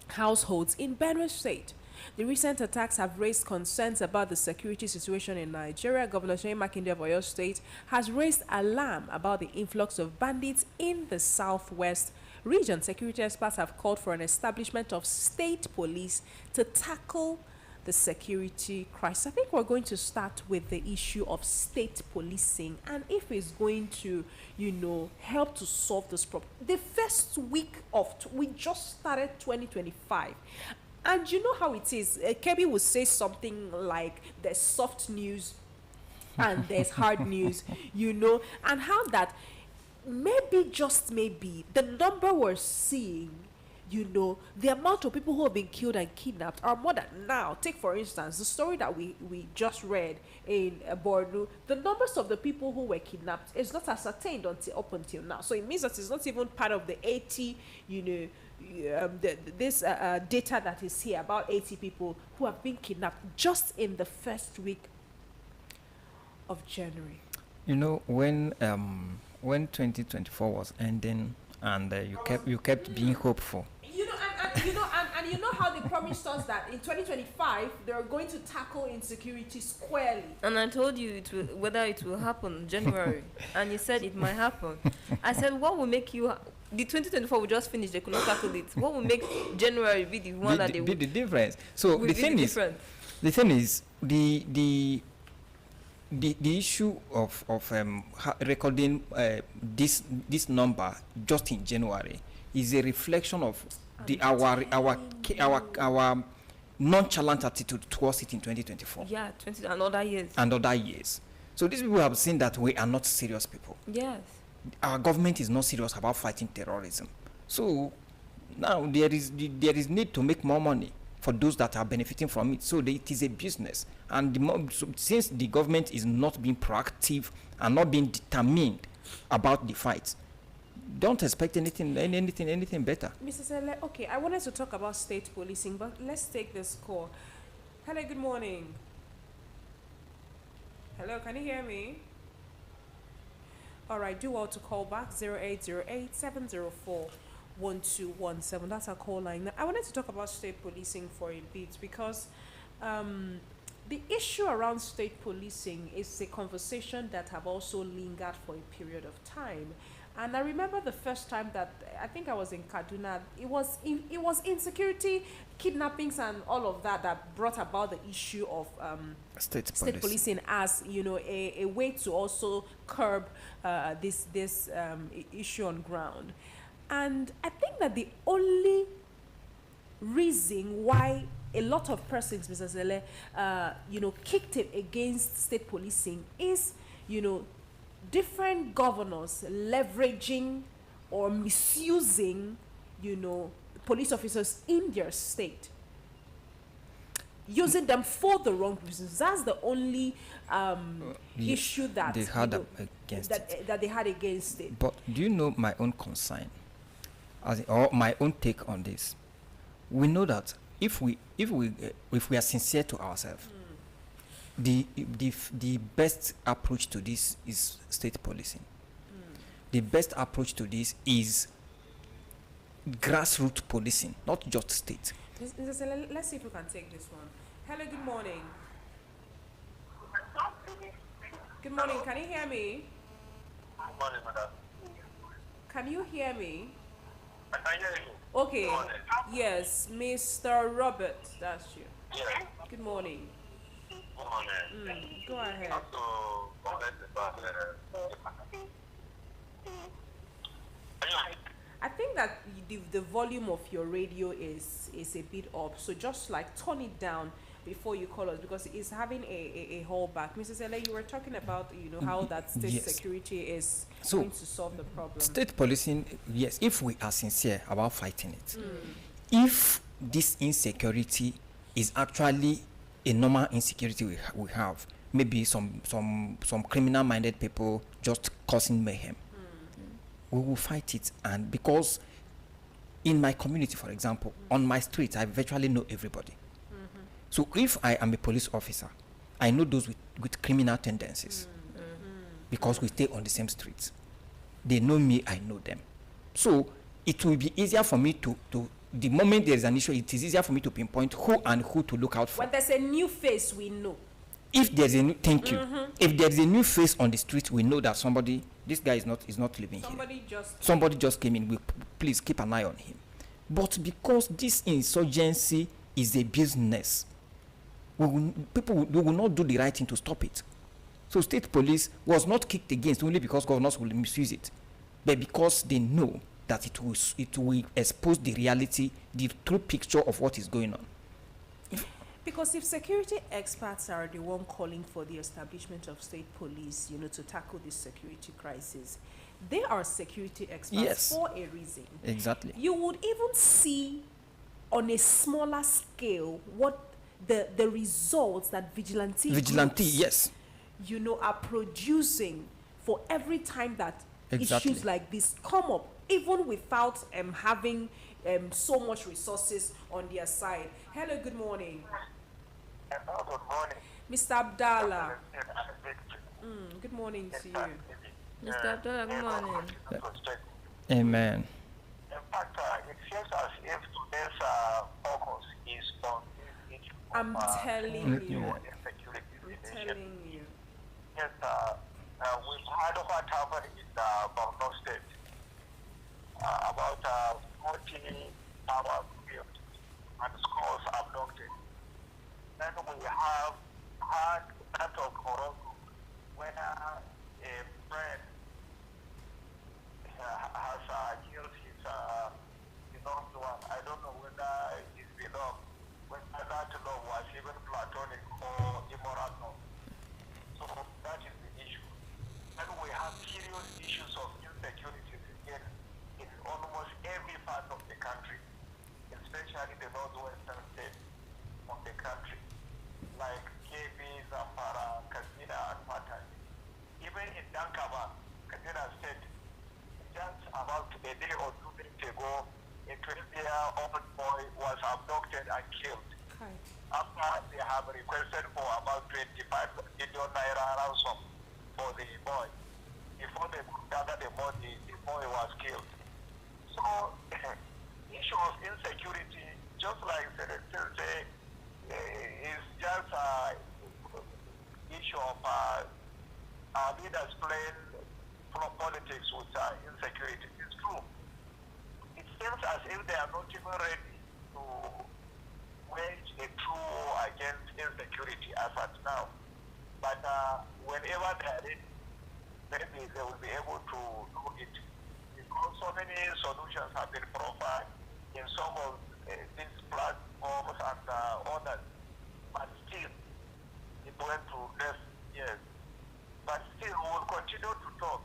households in Benue State. The recent attacks have raised concerns about the security situation in Nigeria. Governor Seyi Makinde of Oyo State has raised alarm about the influx of bandits in the southwest region. Security experts have called for an establishment of state police to tackle the security crisis. I think we're going to start with the issue of state policing and if it's going to, help to solve this problem. The first week of, we just started 2025. And you know how it is. Kebbi would say something like there's soft news and there's hard news, and how that maybe, just maybe, the number we're seeing, the amount of people who have been killed and kidnapped are more than now. Take, for instance, the story that we just read in Borno. The numbers of the people who were kidnapped is not ascertained up until now. So it means that it's not even part of the 80, this data that is here about 80 people who have been kidnapped just in the first week of January. When 2024 was ending and you kept being hopeful. And you know how they promised us that in 2025 they are going to tackle insecurity squarely. And I told you whether it will happen January, and you said it might happen. I said, what will make you? The 2024 will just finish. They could not tackle it. What will make January be the one that they will be the difference? So the thing is, the issue of recording this number just in January is a reflection of our nonchalant attitude towards it in 2024. Yeah, and other years. So these people have seen that we are not serious people. Yes. Our government is not serious about fighting terrorism. So now there is need to make more money for those that are benefiting from it. So it is a business. And since the government is not being proactive and not being determined about the fight, don't expect anything better. Mrs. Ele, okay, I wanted to talk about state policing, but let's take this call. Hello, good morning. Hello, can you hear me? All right, do well to call back 0808-704-1217. That's our call line. Now, I wanted to talk about state policing for a bit because the issue around state policing is a conversation that have also lingered for a period of time. And I remember the first time that I think I was in Kaduna, it was insecurity, kidnappings, and all of that brought about the issue of state policing as a way to also curb this issue on ground. And I think that the only reason why a lot of persons, Mr. Zele, kicked it against state policing is, different governors leveraging or misusing, police officers in their state, using them for the wrong reasons. That's the only issue that they had against that they had against it. But do you know my own concern, or my own take on this? We know that if we are sincere to ourselves, the best approach to this is state policing. The best approach to this is grassroots policing, not just state. Let's see if we can take this one. Hello, good morning. Good morning, can you hear me? Good morning, madam. Can you hear me? I can hear you. Okay. Yes, Mr. Robert, that's you. Yes. Good morning. Good morning. Go ahead. So, comment about I think that the volume of your radio is a bit up, so just like turn it down before you call us because it's having a hold back. Mrs. Ele, you were talking about how that state Yes. security is So, going to solve the problem. State policing, yes, if we are sincere about fighting it, if this insecurity is actually a normal insecurity we have, maybe some criminal-minded people just causing mayhem, we will fight it. And because in my community, for example, on my street, I virtually know everybody. So if I am a police officer, I know those with criminal tendencies because we stay on the same streets. They know me, I know them. So it will be easier for me to the moment there is an issue, it is easier for me to pinpoint who to look out for. When there's a new face, we know. If there's a new, thank you. If there's a new face on the street, we know that this guy is not living here. Somebody just came in. Please keep an eye on him. But because this insurgency is a business, we will not do the right thing to stop it. So state police was not kicked against only because governors will misuse it, but because they know that it will expose the reality, the true picture of what is going on. Because if security experts are the one calling for the establishment of state police, to tackle this security crisis, they are security experts for a reason. Exactly. You would even see on a smaller scale what the results that vigilante groups, yes, are producing for every time that exactly. Issues like this come up, even without having so much resources on their side. Hello, good morning. Hello, good morning. Mr. Abdallah. Good morning to you. Mr. Abdullah, good morning. Amen. In fact, it seems as if today's focus is on this issue. I'm telling you. Insecurity in the nation. Telling you. Yes, we've heard of what happened in Borno State. About 40 hours killed and scores abducted. Then we have had that of Morocco, where a friend has killed his loved one. I don't know whether his beloved, whether that love was even platonic or immoral love. So that is the issue. And we have serious issues of insecurity again in almost every part of the country, especially the northwestern states of the country, like KB, Zamfara, Katsina, and Patani. Even in Dankaba, Katsina State, just about a day or 2 days ago, a 12-year-old boy was abducted and killed. Hi. After they have requested for about 25 million naira ransom for the boy. Before they could gather the money, the boy was killed. So, issue of insecurity, just like Senator say, is just issue of our leaders playing politics with insecurity. It's true. It seems as if they are not even ready to wage a true war against insecurity as at now. But whenever they are ready, maybe they will be able to do it. Because so many solutions have been provided in some of these platforms and others. But still, it went to less years. But still, we will continue to talk.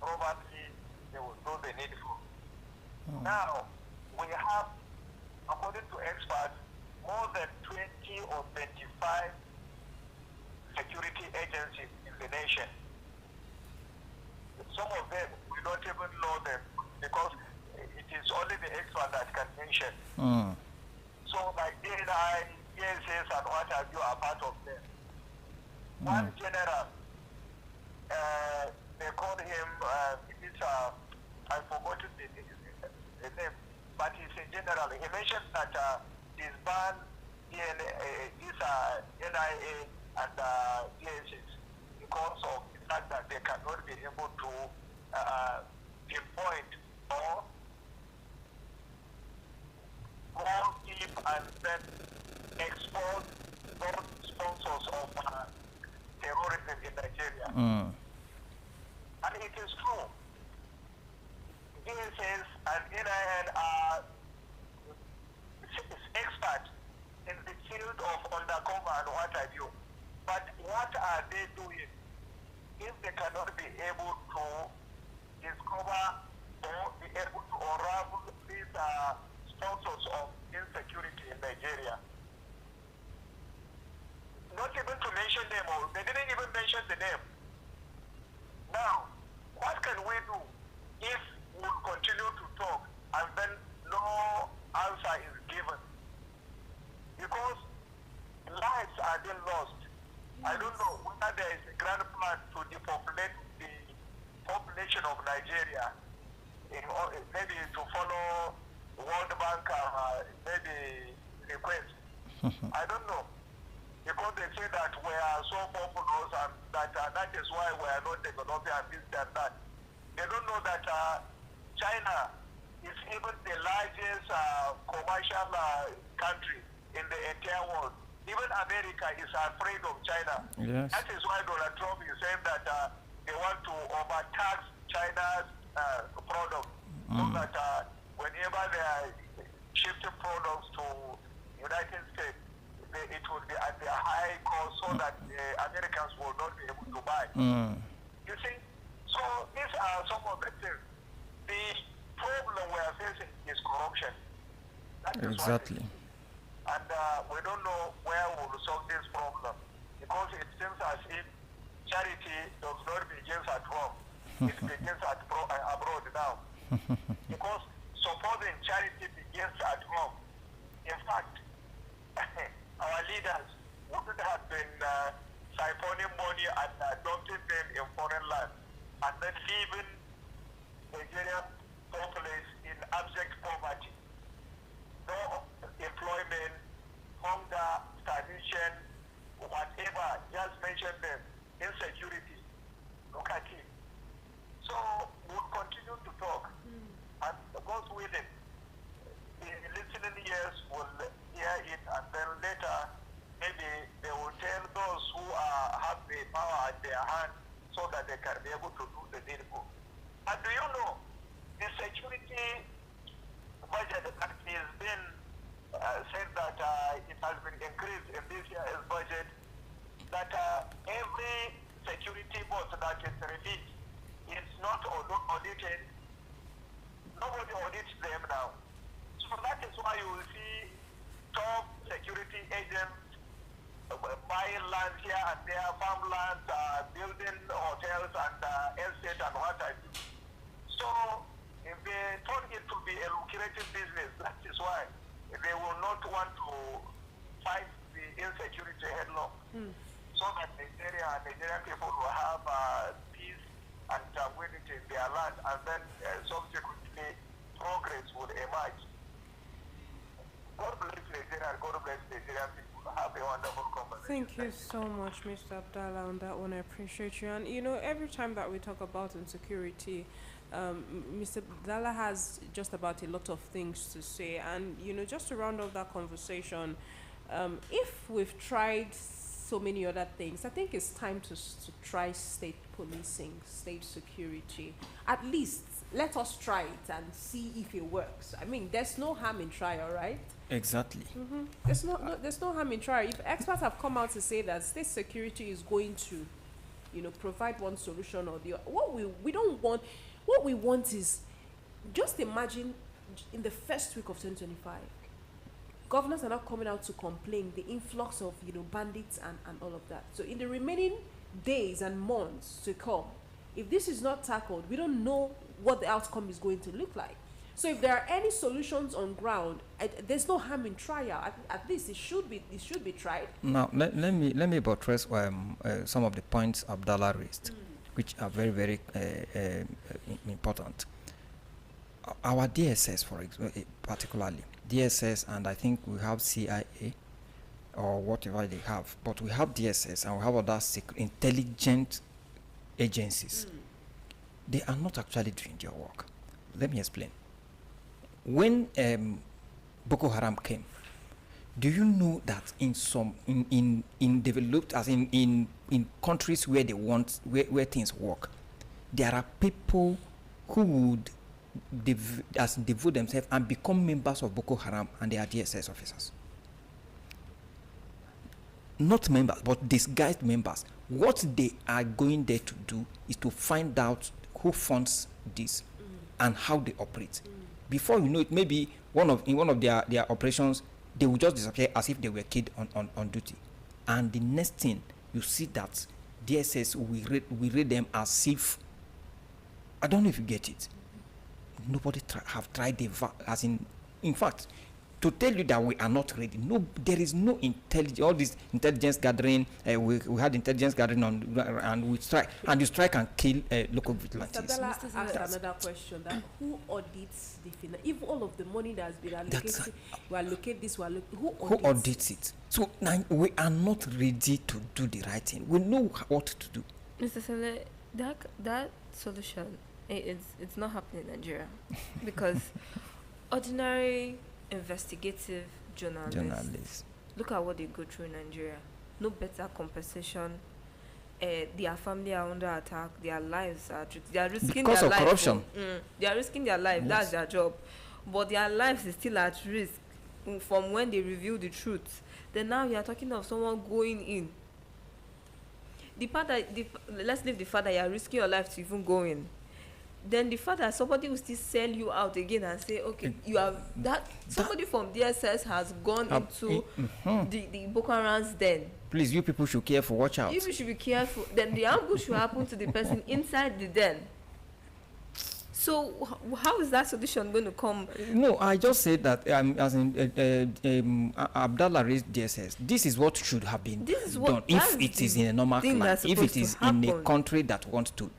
Probably they will do the needful. Now, we have, according to experts, more than 20 or 25 security agencies in the nation. Some of them, we don't even know them because it is only the expert that can mention. So like DNI, DSS and what have you are part of them. One general, they called him, I forgot the name, but he's a general. He mentioned that disband these NIA and DSS because of the fact that they cannot be able to pinpoint or and then expose those sponsors of terrorism in Nigeria. And it is true. DSS and NIN are experts in the field of undercover and what have you. But what are they doing if they cannot be able to discover or be able to unravel these sponsors of insecurity in Nigeria? Not even to mention them all. They didn't even mention the name. Now, what can we do if we continue to talk and then no answer is given? Because lives are being lost. I don't know whether there is a grand plan to depopulate the population of Nigeria, maybe to follow World Bank maybe request. I don't know. Because they say that we are so populous and that is why we are not developing and this and that. They don't know that China is even the largest commercial country in the entire world. Even America is afraid of China. Yes. That is why Donald Trump is saying that they want to overtax China's products so that whenever they are shifting products to United States, it will be at a high cost so that the Americans will not be able to buy. You see? So these are some of the things. The problem we are facing is corruption. That is Exactly. and we don't know where we will solve this problem because it seems as if charity does not begin at home. It begins abroad now. Because supposing charity begins at home, in fact, our leaders wouldn't have been siphoning money and dumping them in foreign lands and then leaving Nigerian populace in abject poverty. No employment, hunger, starvation, whatever, just mention them, insecurity. Look at it. So we'll continue to talk. And God willing, the listening ears will hear it, and then later maybe they will tell those who have the power at their hand so that they can be able to do the needful. And do you know, the security budget that has been said that it has been increased in this year's budget, that every security board that is released is not audited. Nobody audits them now. So that is why you will see top security agents buying land here and there, farmlands, building hotels and estate and what have you. So if they turn it to be a lucrative business, that is why they will not want to fight the insecurity headlong. So that Nigerian people will have peace and tranquility in their land, and then subsequently progress would emerge. God bless Nigeria and God bless Nigerian people. Have a wonderful conversation. Thank you so much, Mr. Abdallah, on that one. I appreciate you. And you know, every time that we talk about insecurity, Mr. Abdallah has just about a lot of things to say. And you know, just to round off that conversation, if we've tried so many other things, I think it's time to try state policing, state security. At least let us try it and see if it works. I mean, there's no harm in trial, right? Exactly. There's no harm in trial. If experts have come out to say that state security is going to, you know, provide one solution or the other, what we want is, just imagine in the first week of 2025, governors are not coming out to complain the influx of, you know, bandits and all of that. So in the remaining days and months to come, if this is not tackled, we don't know what the outcome is going to look like. So if there are any solutions on ground, there's no harm in trial. At least it should be tried. Now let me buttress some of the points Abdallah raised, which are very, very important. Our DSS, for example, particularly DSS, and I think we have CIA or whatever they have, but we have DSS and we have other intelligent agencies. They are not actually doing their work. Let me explain. When Boko Haram came, Do you know that in some in developed as in countries where they want where things work, there are people who would devote themselves and become members of Boko Haram, and they are DSS officers. Not members, but disguised members. What they are going there to do is to find out who funds this and how they operate. Before you know it, maybe in one of their operations, they will just disappear as if they were killed on duty. And the next thing, you see that DSS we read them as if, I don't know if you get it. Nobody have tried as in fact, to tell you that we are not ready. No, there is no intelligence. All this intelligence gathering, we had intelligence gathering and we strike, and you strike and kill local vigilantes. Mr. Bella asked another question: that who audits the finance? If all of the money that has been allocated, we allocate this, who audits it? So now we are not ready to do the right thing. We know what to do. Mr. Sele, that solution, it's not happening in Nigeria because ordinary investigative journalists, look at what they go through in Nigeria. No better compensation. Their family are under attack. Their lives are they are risking because their of life. Corruption. They are risking their life. Yes. That's their job. But their lives is still at risk from when they reveal the truth. Then now you are talking of someone going in. Let's leave the fact that you are risking your life to even go in. Then the fact that somebody will still sell you out again and say, okay, you have that somebody from DSS has gone into the Boko Haram's den. Please, you people should care for. Watch out. You should be careful. Then the ambush will happen to the person inside the den. So how is that solution going to come? No, I just said that as in Abdallah raised DSS. This is what should have been done if it is in a normal climate. If it is in a country that wants to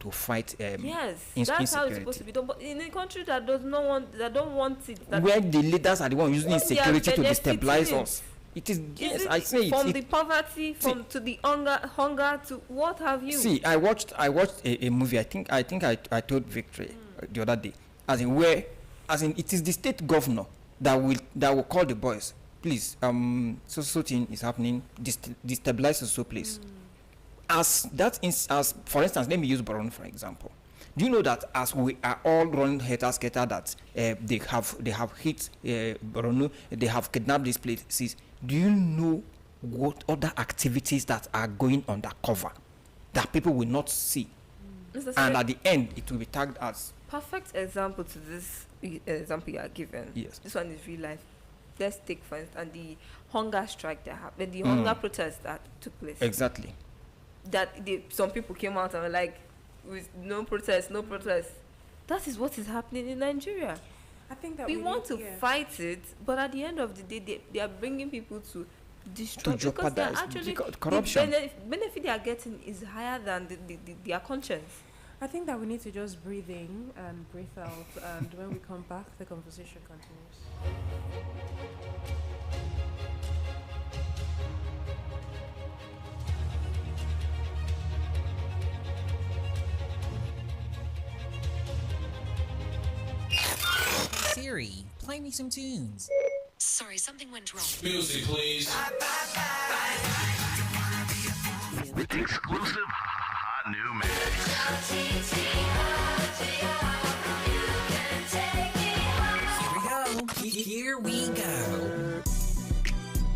fight yes, that's how it's supposed to be done. But in a country that don't want it, where the leaders are the ones using insecurity to destabilize us. It is yes, I say from the poverty, to the hunger to what have you. See, I watched a movie. I think I told Victory the other day, as in it is the state governor that will call the boys. Please, so thing is happening. Destabilize so place. As for instance, let me use Borno for example. Do you know that as we are all running helter-skelter that they have hit Borno, they have kidnapped these places? Do you know what other activities that are going undercover that people will not see? And at the end, it will be tagged as perfect example to this example you are given. Yes. This one is real life. Let's take for instance the hunger strike that happened, the hunger protest that took place. Exactly. That some people came out and were like, with no protest. That is what is happening in Nigeria. I think that we want to fight it, but at the end of the day, they are bringing people to destroy because they are actually corruption. The benefit they are getting is higher than their conscience. I think that we need to just breathe in and breathe out, and when we come back, the conversation continues. Siri, play me some tunes. Sorry, something went wrong. Music, please. Exclusive hot new mix. Here we go.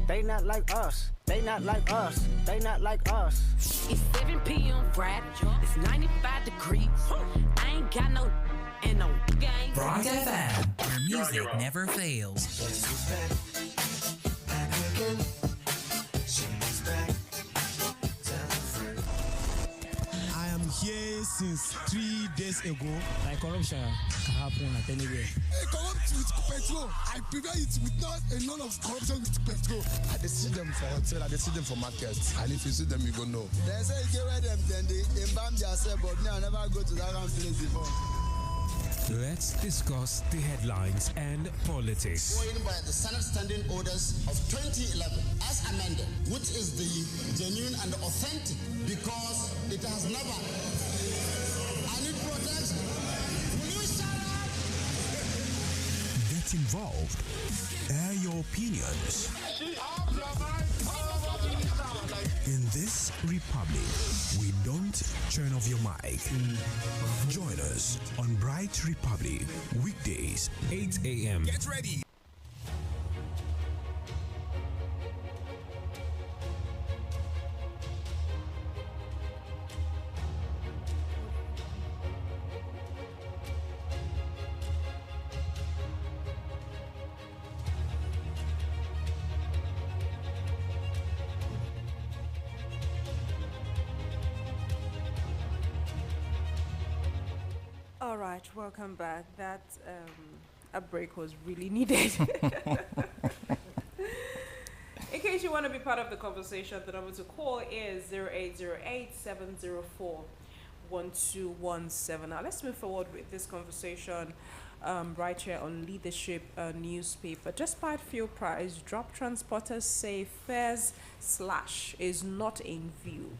They not like us. They not like us. They not like us. It's 7 p.m. Friday. It's 95 degrees. I ain't got no and no game. Rock FM, where music never fails. I am here since 3 days ago. Like corruption can happen at anywhere. Hey, corrupt with petrol. I prevent it with not a lot of corruption with petrol. I see them for hotel, I see them for market. And if you see them, you go know. They say you get where them then they embalm themselves, but me I never go to that kind of place before. Let's discuss the headlines and politics. Going by the Senate Standing Orders of 2011 as amended, which is the genuine and authentic because it has never. I need protection. Will you shut up? Get get involved. Air your opinions. In this republic, we don't turn off your mic. Join us on Bright Republic, weekdays, 8 a.m. Get ready. All right, welcome back. That a break was really needed. In case you want to be part of the conversation, the number to call is 0808-704-1217. Now let's move forward with this conversation right here on Leadership newspaper. Despite fuel price drop, transporters say fares slash is not in view.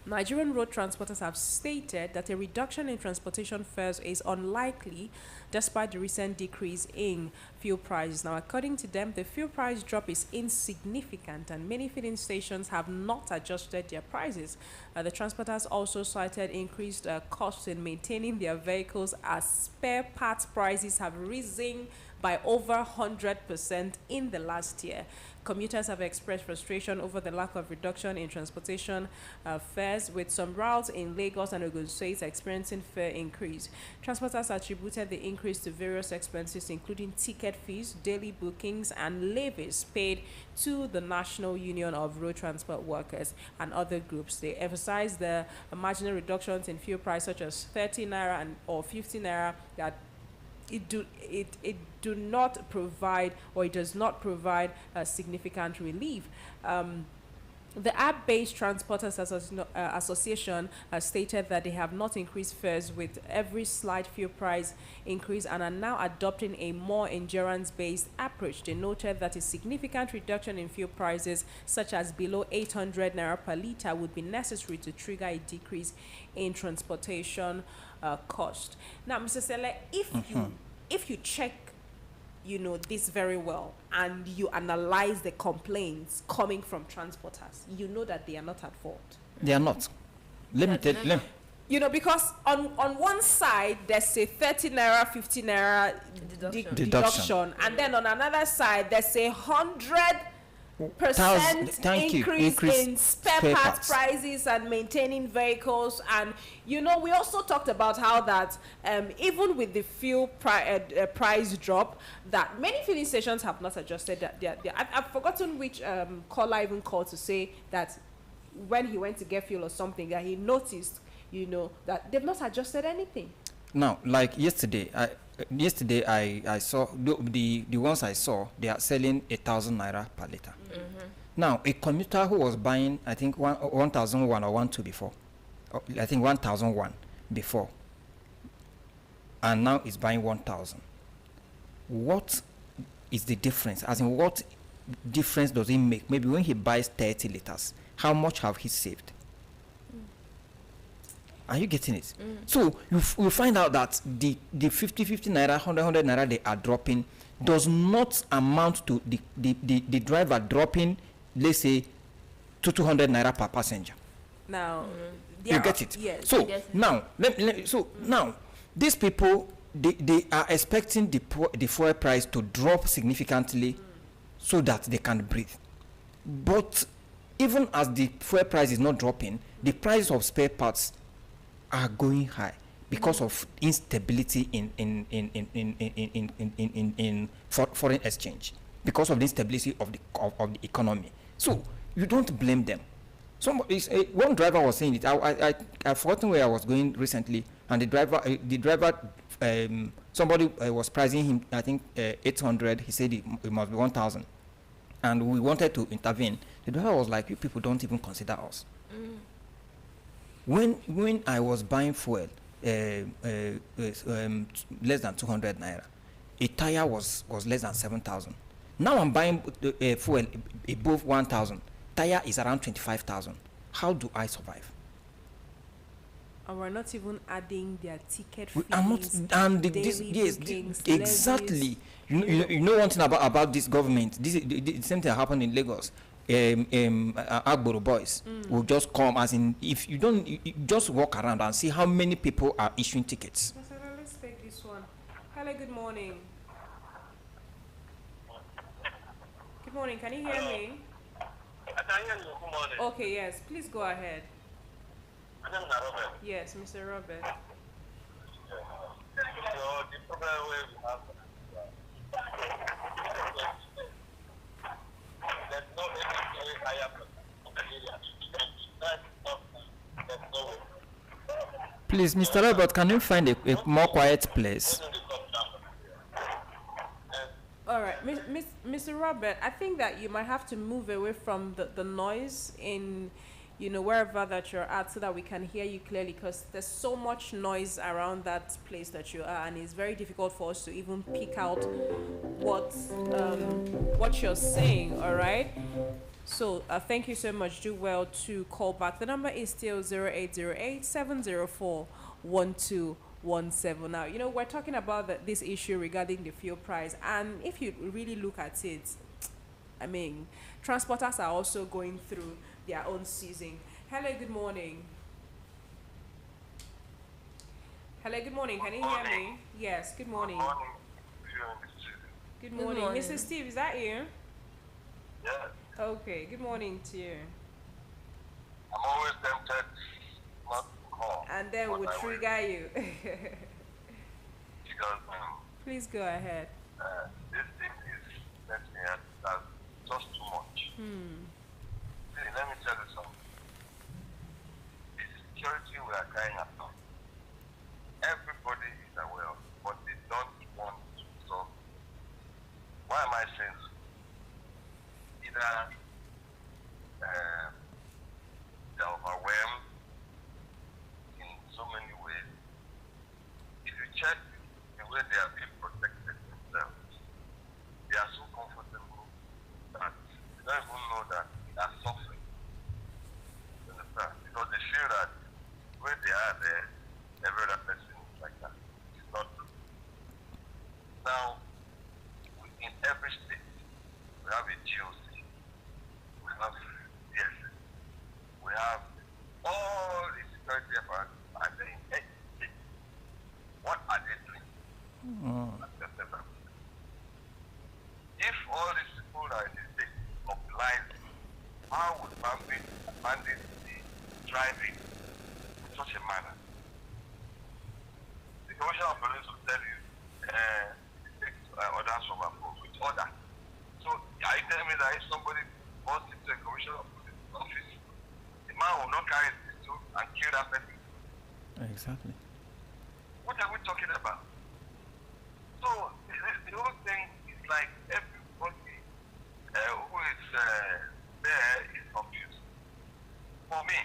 Nigerian road transporters have stated that a reduction in transportation fares is unlikely despite the recent decrease in fuel prices. Now, according to them, the fuel price drop is insignificant and many filling stations have not adjusted their prices. The transporters also cited increased costs in maintaining their vehicles as spare parts prices have risen by over 100% in the last year. Commuters have expressed frustration over the lack of reduction in transportation fares, with some routes in Lagos and Ogun State experiencing fare increase. Transporters attributed the increase to various expenses, including ticket fees, daily bookings, and levies paid to the National Union of Road Transport Workers and other groups. They emphasized the marginal reductions in fuel price, such as 30 naira or 50 naira, that it does not provide significant relief. The app-based Transporters Association stated that they have not increased fares with every slight fuel price increase and are now adopting a more endurance-based approach. They noted that a significant reduction in fuel prices, such as below 800 naira per litre, would be necessary to trigger a decrease in transportation cost. Now, Mr. Sele, if you check, this very well, and you analyze the complaints coming from transporters, you know that they are not at fault. They are not. Let me tell you. Because on one side there's a 30 naira, 50 naira deduction, and then on another side there's a 100% increase in spare parts prices and maintaining vehicles. And we also talked about how that even with the fuel price drop, that many filling stations have not adjusted that. I've forgotten which caller even called to say that when he went to get fuel or something, that he noticed that they've not adjusted anything. Now, like yesterday I saw the ones I saw, they are selling 1,000 naira per liter. Now, a commuter who was buying, I think 1,001 or 1,2 before, I think 1,001 before, and now is buying 1,000. What is the difference? As in, what difference does it make? Maybe when he buys 30 liters, how much have he saved? Are you getting it? So you find out that the 50 naira, 100 naira they are dropping does not amount to the driver dropping, let's say, 200 naira per passenger. Now, you get it? Yes. So now, now these people they are expecting the fuel price to drop significantly so that they can breathe. But even as the fuel price is not dropping, the price of spare parts are going high because of instability in foreign exchange, because of the instability of the economy. So you don't blame them. One driver was saying it. I've forgotten where I was going recently, and the driver somebody was pricing him, I think 800. He said it must be 1,000, and we wanted to intervene. The driver was like, "You people don't even consider us." When I was buying fuel, less than 200 naira, a tire was less than 7,000. Now I'm buying fuel above 1,000. Tire is around 25,000. How do I survive? And we're not even adding their ticket We fees. are not, and this, daily yes, bookings, exactly. levies. You know one thing about this government. The same thing happened in Lagos. Agboro boys will just come, as in, if you don't, you just walk around and see how many people are issuing tickets. Let's take this one. Hello, good morning. Good morning, can you hear me? I can hear you. Good morning. Okay, yes, please go ahead. My name is Robert. Yes, Mr. Robert. So the problem we have, there's no any higher there's no way. Please, Mr. Robert, can you find a more quiet place? All right, Mr. Robert, I think that you might have to move away from the noise in, wherever that you're at, so that we can hear you clearly, because there's so much noise around that place that you are, and it's very difficult for us to even pick out what you're saying. All right, so thank you so much. Do well to call back. The number is still 0808-704-1217. Now, we're talking about this issue regarding the fuel price, and if you really look at it, I mean, transporters are also going through their own season. Hello, good morning. Hello, good morning. Can you hear me? Yes, good morning. Good morning. Mr. Steve, is that you? Yes. Okay, good morning to you. I'm always tempted not to call. And then we'll trigger you. Because please go ahead. This thing is, that's just too much. See, let me tell you something. The security we are carrying out now, everybody is aware of, but they don't want to solve. Why am I saying so? Either they're overwhelmed in so many ways. If you check the way they are being protected themselves, they are so comfortable that they don't even know that they are suffering. You understand? Because they feel that where they are there, every other person is like that. It's not true. Now, in every state, we have a GOC, we have DSS, we have all the security apparatus are there in every state. What are they doing? If all these people are in the state mobilizing, how would bandits be driving in such a manner? The commissioner of police will tell you, take orders from above with order. So are you telling me that if somebody walks into a commissioner of police office, the man will not carry his pistol and kill that person? Exactly. What are we talking about? So the whole thing is like everybody who is there is confused. For me,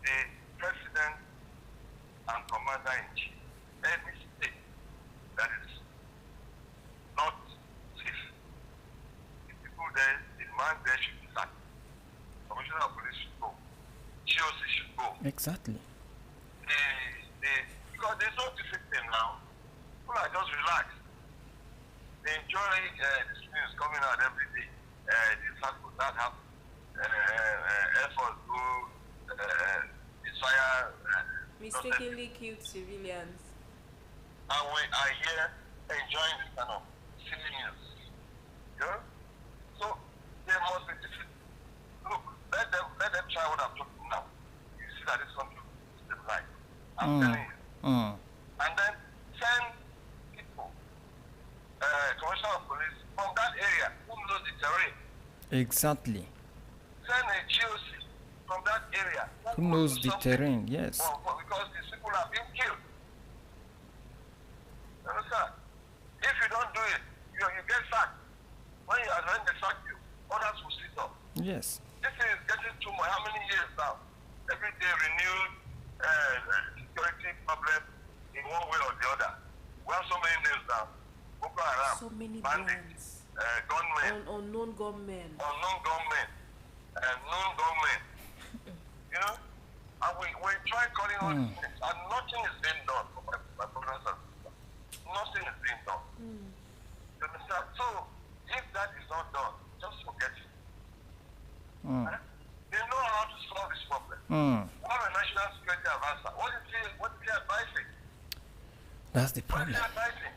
the president and commander-in-chief, any state that is not safe, the people there, the man there should be sacked. Commissioner of police should go. GOC should go. Exactly. Because there's no discipline now. People are just relaxed. They enjoy these news coming out every day. This happened, that happened. Air Force go, fire. Mistakenly killed civilians. And we are here enjoying this kind of silly news. You know? So there must be discipline. Look, let them try what I'm talking now. You see that this country is stabilized. I'm telling you. And then send people, commissioner of police from that area who knows the terrain. Exactly. Send a GOC from that area Who knows the terrain? Yes. because these people are being killed. You understand? If you don't do it, you get sacked. When they sack you, others will sit up. Yes. This is getting too much. How many years now? Every day renewed security problem in one way or the other. We have so many names now. Boko Haram, So many bandits, brands. gunmen, Unknown gunmen. known gunmen. You know? And we try calling all these things, and nothing is being done for my brothers and sisters. Nothing is being done. You understand? So, if that is not done, just forget it. They know how to solve this problem. I'm a national security advisor. What is he advising? That's the What is problem. he advising?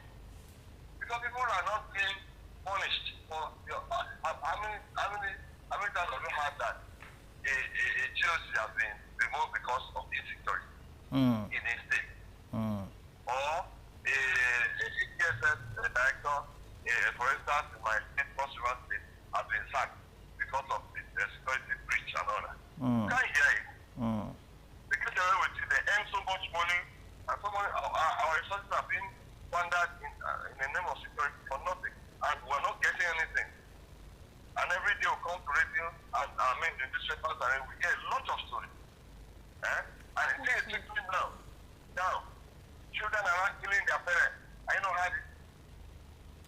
Because people are not being punished for your, how many times have you had that a GOC has been removed because of insecurity in a state? Or a DSS director, for instance, in my state, Cross River State, has been sacked because of the security breach and all that. Can't hear it. They get away with it. They earn so much money, and our resources have been squandered in the name of security for nothing, and we're not getting anything. And every day we come to radio, and the newspapers, and we get a lot of stories. And the thing is trickling down. Children are not killing their parents. I know how it.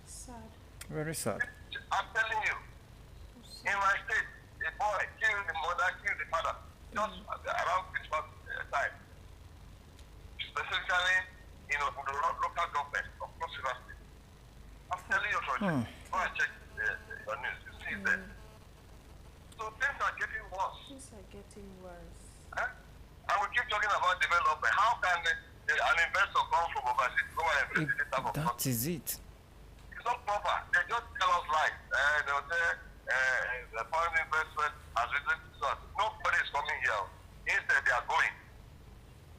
Sad. Very sad. I'm telling you, in my state, a boy killed the mother, killed the father, just around Christmas time. Specifically, the local government of Cross River State. I'm telling you for you. Go and check your news. You see it there. So things are getting worse. Things are getting worse. And we keep talking about development. How can an investor come from overseas to go and invest in this type of That is it. It's not proper. They just tell us lies. They'll say the foreign investment has risen to us. Nobody is coming here. Instead, they are going.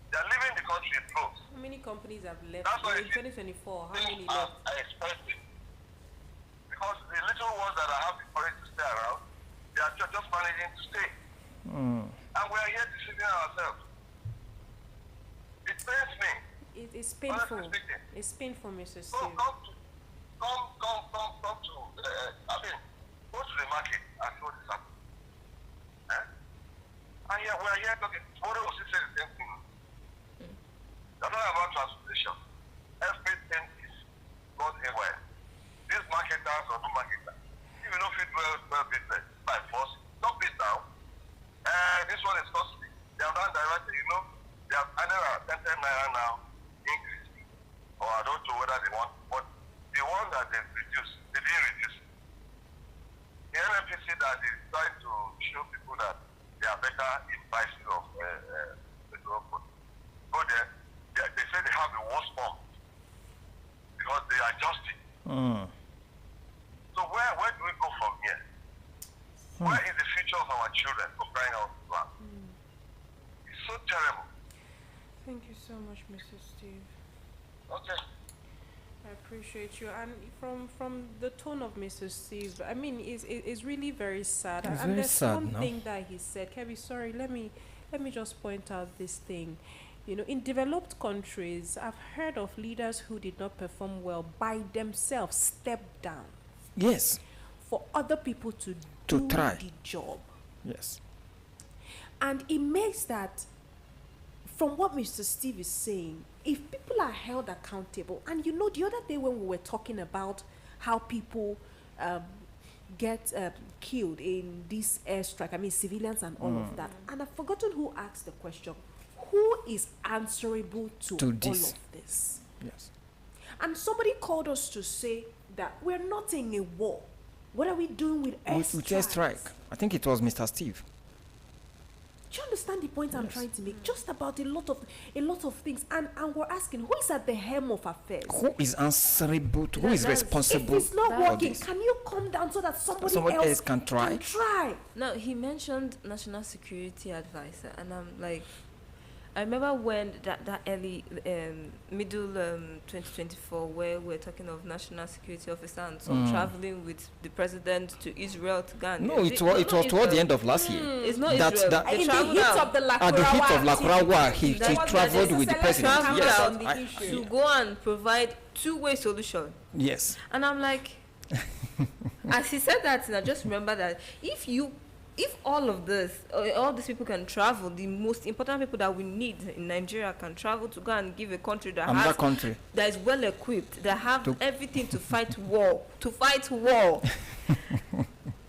They are leaving the country closed. How many companies have left? That's why In 2024, how many things left? are expensive. Because the little ones that are having courage to stay around, they are just managing to stay. And we are here deceiving ourselves. It pains me. It's painful. It's painful, Mr. So Steve. come to, go to the market and see what is happening. And here, we are here talking, tomorrow we'll still say the same thing. They're not about transportation. Everything is gone anywhere. These marketers or no marketers, if you don't fit well business, by force, stop it now. This one is costly. They have done directly, they have added 10 naira now, increase. Or I don't know whether they want, but the one that they reduced, they didn't reduce. The NFPC that is trying to show people that they are better in pricing of petrol food. But they say they have the worst form because they are adjusting. So where do we go from here? Where is the future of our children for crying out loud? It's so terrible. Thank you so much, Mr. Steve. Okay. I appreciate you, and from the tone of Mr. Steve, I mean, it's really very sad. It's and very there's sad, one no? thing that he said. Kebi, sorry, let me just point out this thing. In developed countries, I've heard of leaders who did not perform well by themselves step down. Yes. For other people to try the job. Yes. And it makes that, from what Mr. Steve is saying, if people are held accountable, and the other day when we were talking about how people get killed in this airstrike, I mean civilians and all of that, and I've forgotten who asked the question, who is answerable to all this. of this? Yes. And somebody called us to say that we're not in a war. What are we doing with airstrikes? With airstrike. I think it was Mr. Steve. Do you understand the point I'm trying to make? Just about a lot of things, and we're asking, who is at the helm of affairs? Who is answerable to, who is responsible? If it's not working, this? can you come down so that somebody else can try? Now, he mentioned National Security Advisor, and I'm like, I remember when that early middle 2024, where we're talking of National Security Officer and some traveling with the president to Israel to go and it was toward the end of last year. It's not Israel. In the heat of the Lakurawa, he traveled with the president. Yes. To go and provide two-way solution. Yes. And I'm like, as he said that, and I just remember that if all of this, all these people can travel, the most important people that we need in Nigeria can travel to go and give a country that that is well equipped, that have everything to fight war,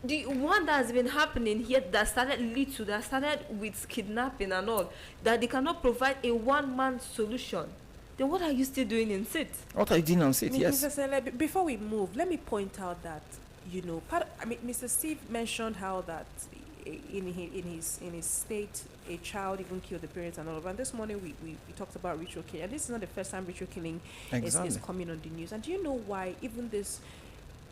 the one that has been happening here that started with kidnapping and all, that they cannot provide a one-man solution, then what are you still doing in sit? What are you doing on sit? Yes. Mr. Sele, before we move, let me point out that, Mr. Steve mentioned how that in his state, a child even killed the parents and all of that. And this morning we talked about ritual killing, and this is not the first time ritual killing is coming on the news. And do you know why even this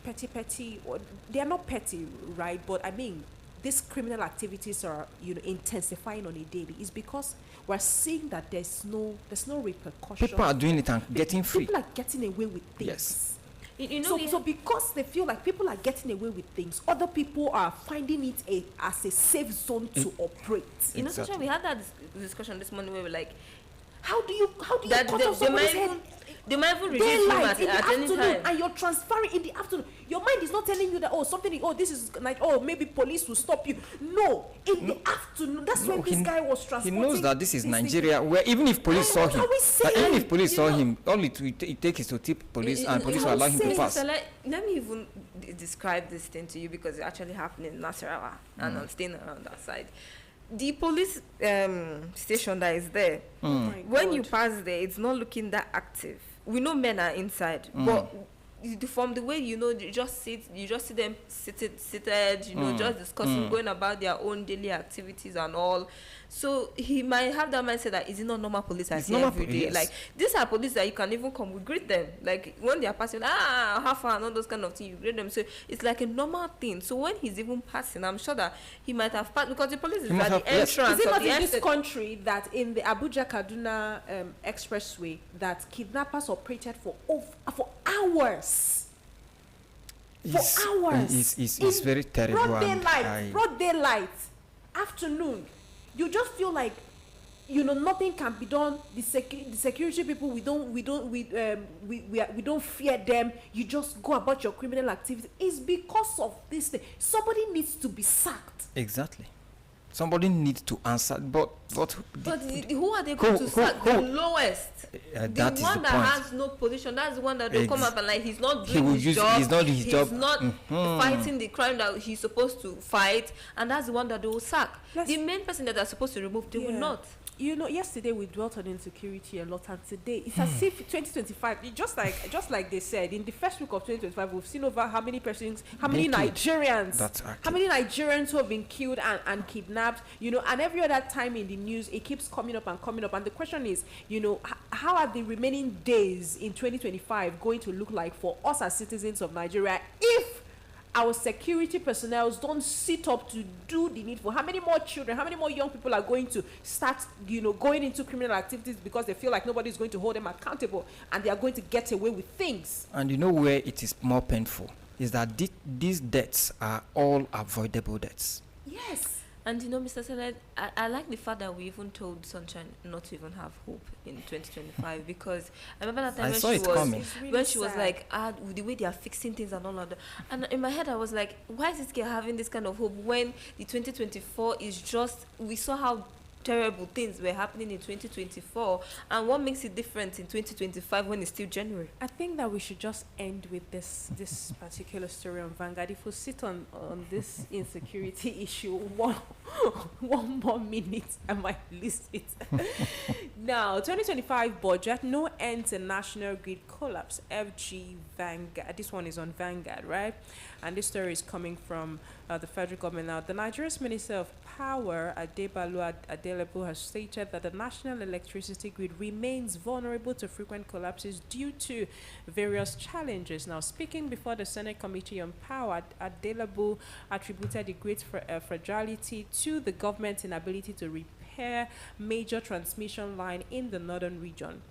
petty, or they are not petty, right? But I mean, these criminal activities are intensifying on a daily. Is because we're seeing that there's no repercussion. People are doing it and getting free. People are getting away with things. Yes. So because they feel like people are getting away with things, other people are finding it as a safe zone to operate. Exactly. We had that discussion this morning where we're like, how do you cut off somebody's head? They might even release him at any time. And you're transferring in the afternoon. Your mind is not telling you that this is like, maybe police will stop you. No, in the afternoon. That's when this guy was transporting. He knows that this is Nigeria, where even if police saw him, all it takes is to tip police, and police will allow him to pass. So let me even describe this thing to you, because it actually happened in Nasarawa, and I'm staying around that side. The police station that is there, when you pass there, it's not looking that active. We know men are inside, but from the way you just see them seated, just discussing, going about their own daily activities and all. So he might have that mindset that is it not normal police I see every day? Yes. Like, these are police that you can even come, we greet them. Like, when they are passing, how far, and all those kind of things, you greet them. So it's like a normal thing. So when he's even passing, I'm sure that he might have passed, because the police is at the entrance. Is it not in this country that in the Abuja Kaduna expressway that kidnappers operated for hours? It's very terrible. Broad daylight, afternoon. You just feel like nothing can be done. The security people, we don't fear them. You just go about your criminal activity. It's because of this thing. Somebody needs to be sacked. Exactly. Somebody needs to answer, but who are they going to sack? The lowest. The one that has no position. That's the one that will come up and like he's not doing his job. He's not doing his job. He's not fighting the crime that he's supposed to fight, and that's the one that they will sack. The main person that they're supposed to remove, they will not. Yesterday we dwelt on insecurity a lot, and today it's as if 2025, just like they said, in the first week of 2025, we've seen over how many Nigerians who have been killed and kidnapped, and every other time in the news it keeps coming up, and the question is, how are the remaining days in 2025 going to look like for us as citizens of Nigeria if our security personnel don't sit up to do the needful? How many more children, how many more young people are going to start, going into criminal activities because they feel like nobody is going to hold them accountable, and they are going to get away with things? And where it is more painful is that these deaths are all avoidable deaths. Yes. And Mr. Seled, I like the fact that we even told Sunshine not to even have hope in 2025, because I remember that time when she was like, the way they are fixing things and all of that. And in my head, I was like, why is this girl having this kind of hope when the 2024 is just, we saw how terrible things were happening in 2024, and what makes it different in 2025 when it's still January? I think that we should just end with this particular story on Vanguard. If we sit on this insecurity issue one more minute, I might lose it. Now, 2025 budget, no end to national grid collapse. FG Vanguard. This one is on Vanguard, right? And this story is coming from the federal government. Now, the Nigeria's Minister of Power, Adebalu Adelebu, has stated that the national electricity grid remains vulnerable to frequent collapses due to various challenges. Now, speaking before the Senate Committee on Power, Adelebu attributed the grid's fragility to the government's inability to repair major transmission line in the northern region,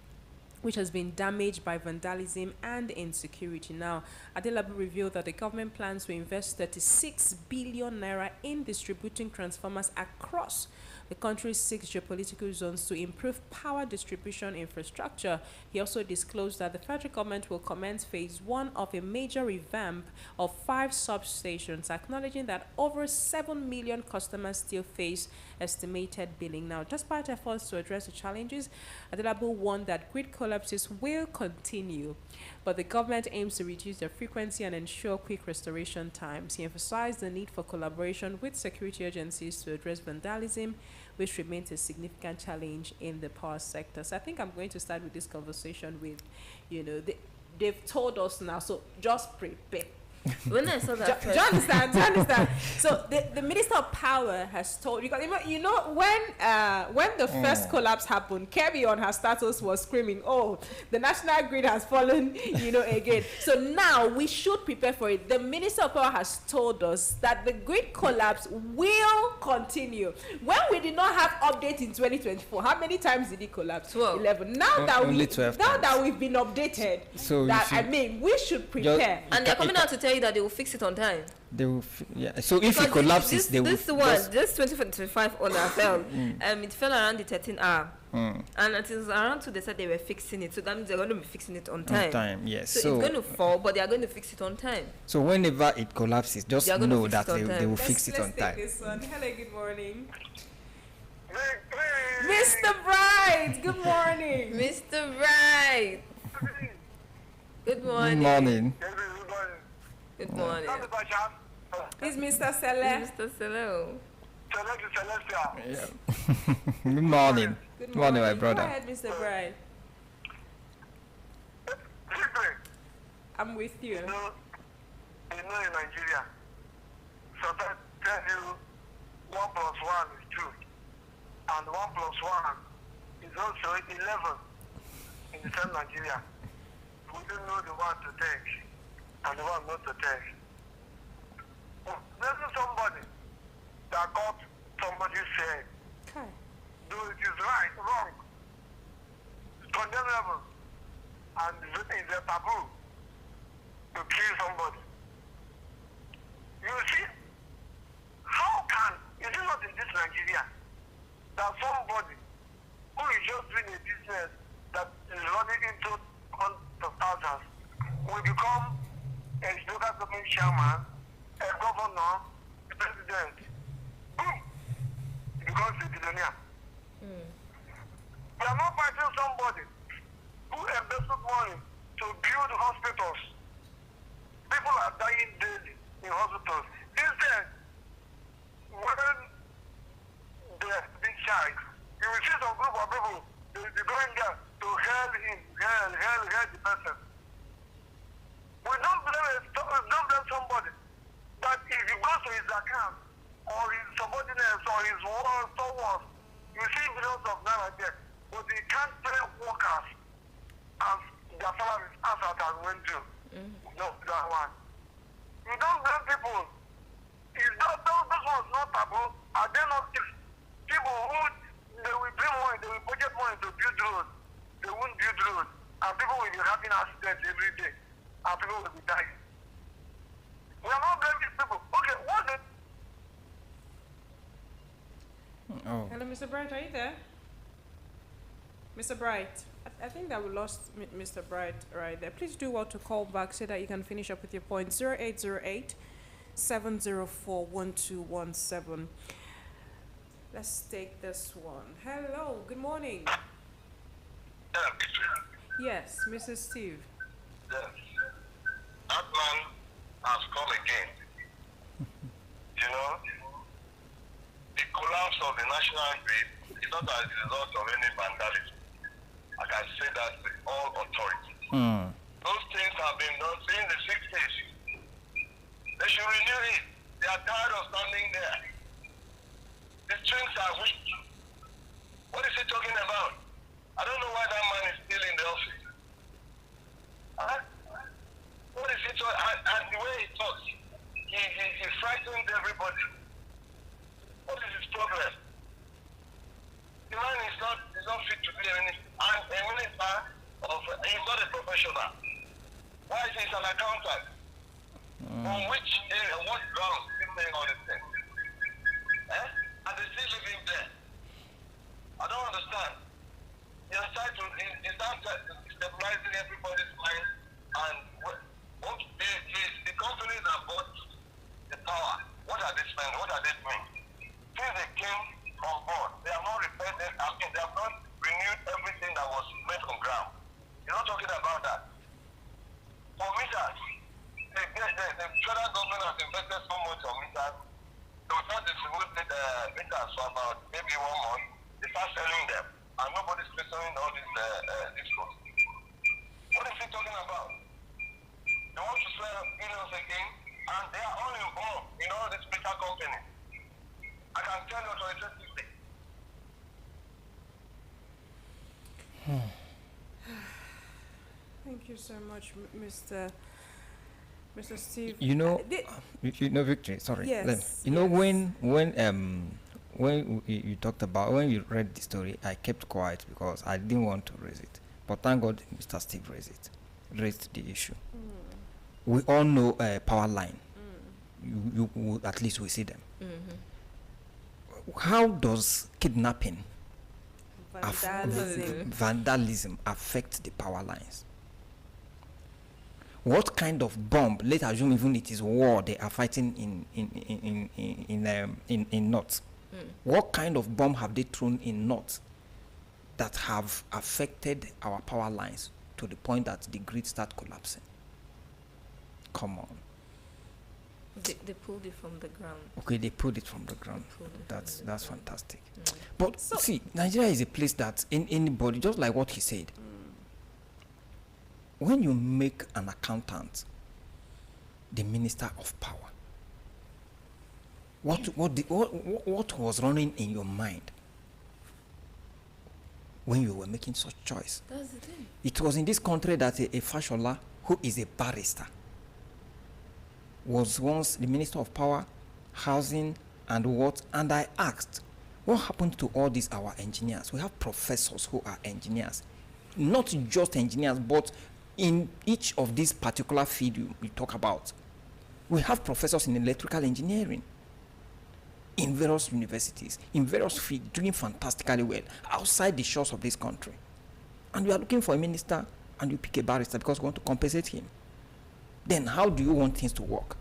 which has been damaged by vandalism and insecurity. Now, Adelabu revealed that the government plans to invest 36 billion naira in distributing transformers across the country's 6 geopolitical zones to improve power distribution infrastructure. He also disclosed that the federal government will commence phase 1 of a major revamp of 5 substations, acknowledging that over 7 million customers still face estimated billing. Now, despite efforts to address the challenges, Adelabu warned that grid collapses will continue, but the government aims to reduce their frequency and ensure quick restoration times. He emphasized the need for collaboration with security agencies to address vandalism, which remains a significant challenge in the power sector. So I think I'm going to start with this conversation with, they've told us now, so just prepare. When I saw that, do you understand? Do you understand? So the Minister of Power has told, because when the first collapse happened, Kirby on her status was screaming, "Oh, the national grid has fallen," again. So now we should prepare for it. The Minister of Power has told us that the grid collapse will continue. When we did not have update in 2024, how many times did it collapse? 12. 11. Now that we've been updated, so we should prepare. And they're coming out to tell you that they will fix it on time. They will, So if it collapses, they will. This 2025 order fell. It fell around the 13th hour. And it is around 2 they said they were fixing it. So that means they're going to be fixing it on time. On time, yes. So it's going to fall, but they are going to fix it on time. So whenever it collapses, just know that they will fix it on time. This one. Hello, good morning. Mr. Bright, good morning. Mr. Bright. Good morning. Good morning. Good morning. It's Mr. Sele. Mr. Sele. Yeah. Good morning. Good morning, my brother. Go ahead, Mr. Bright. I'm with you. In Nigeria, sometimes tell you 1 plus 1 is 2, and 1 plus 1 is also 11 in the same Nigeria. We don't know the one to take and the one not to take. This is somebody that got somebody's share. Okay. Though it is right, wrong, it's condemnable, and it's a taboo to kill somebody. You see, is it not in this Nigeria that somebody who is just doing a business that is running into hundreds of thousands will become a local government chairman, a governor, a president? Boom! He becomes a billionaire. We are not fighting somebody who invested money to build hospitals. People are dying daily in hospitals. Instead, when they're being charged, you will see some group of people, they will be going there to hail him, hail the person. We don't blame somebody that if you go to his account or his subordinates or his someone, you see millions of naira there, but he can't pay workers as their salaries as that went to. No, that one. You don't blame people. If those ones not taboo, are they not people who they will bring money, they will budget money to build roads, they won't build roads, and people will be having accidents every day, and people will be dying. We are not blaming people. Okay, what's it? Oh. Hello, Mr. Bright, are you there? Mr. Bright, I think that we lost Mr. Bright right there. Please do well to call back so that you can finish up with your point. 0808 704 1217. Let's take this one. Hello, good morning. Yes, Mrs. Steve. Yes. That man has come again. You know, the collapse of the national grid is not as a result of any vandalism. I can say that with all authority. Those things have been done since the 60s. They should renew it. They are tired of standing there. The strings are weak. What is he talking about? I don't know why that man is still in the office. Huh? What is he talking? And the way he talks, he frightens everybody. What is his problem? The man is not fit to be a minister. And a minister he's not a professional. Why is he an accountant? On which area, what grounds is he saying all these things? And they're still living there. I don't understand. You're trying to, is that stabilizing everybody's mind? And what the companies that bought the power, what are they spending? What are they doing? Since they came on board, they have not repaired it. I mean, they have not renewed everything that was made on ground. You're not talking about that. For meters, the federal government has invested so much on meters. They will start distributing meters for about maybe 1 month. They start selling them, and nobody's questioning all these discourse. What is he talking about? They want to sell billions again, and they are all involved in all these meter companies. I can tell you authoritatively. Thank you so much, Mr. Steve. You know, Victory. Sorry. Yes. When you talked about, when you read the story, I kept quiet because I didn't want to raise it. But thank God, Mr. Steve raised the issue. We all know power line. You at least we see them. How does kidnapping, vandalism affect the power lines? What kind of bomb? Let's assume even it is war they are fighting in North. What kind of bomb have they thrown in North that have affected our power lines to the point that the grid start collapsing? Come on. They pulled it from the ground. Okay, they pulled it from the ground. That's fantastic. But see, Nigeria is a place that anybody, just like what he said, when you make an accountant the minister of power, what was running in your mind when you were making such choice? That's the thing. It was in this country that a Fashola, who is a barrister, was once the minister of power, housing, and I asked, what happened to all these our engineers? We have professors who are engineers, not just engineers, but in each of these particular field you talk about. We have professors in electrical engineering in various universities, in various fields, doing fantastically well outside the shores of this country. And we are looking for a minister, and you pick a barrister because we want to compensate him. Then how do you want things to work?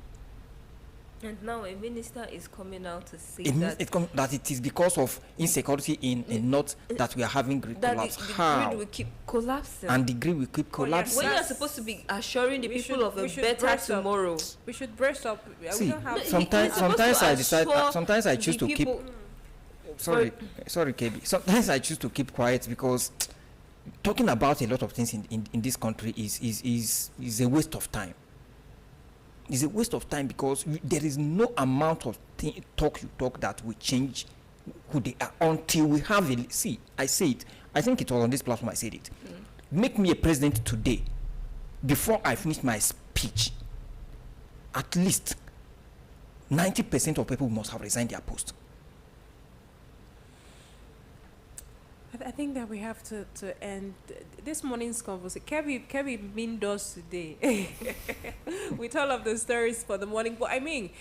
And now a minister is coming out to say that it is because of insecurity in North that we are having grid collapse. The grid will keep collapsing. And the grid will keep collapsing. When you are supposed to be assuring the people of a better tomorrow. We should brace up. See, we don't have sometimes I choose to keep. Sorry, KB. Sometimes I choose to keep quiet because talking about a lot of things in this country is a waste of time. It's a waste of time because there is no amount of talk that will change who they are until we have a. See, I say it. I think it was on this platform I said it. Make me a president today. Before I finish my speech, at least 90% of people must have resigned their post. I think that we have to end this morning's conversation. Kevin mean us today with all of the stories for the morning. But I mean,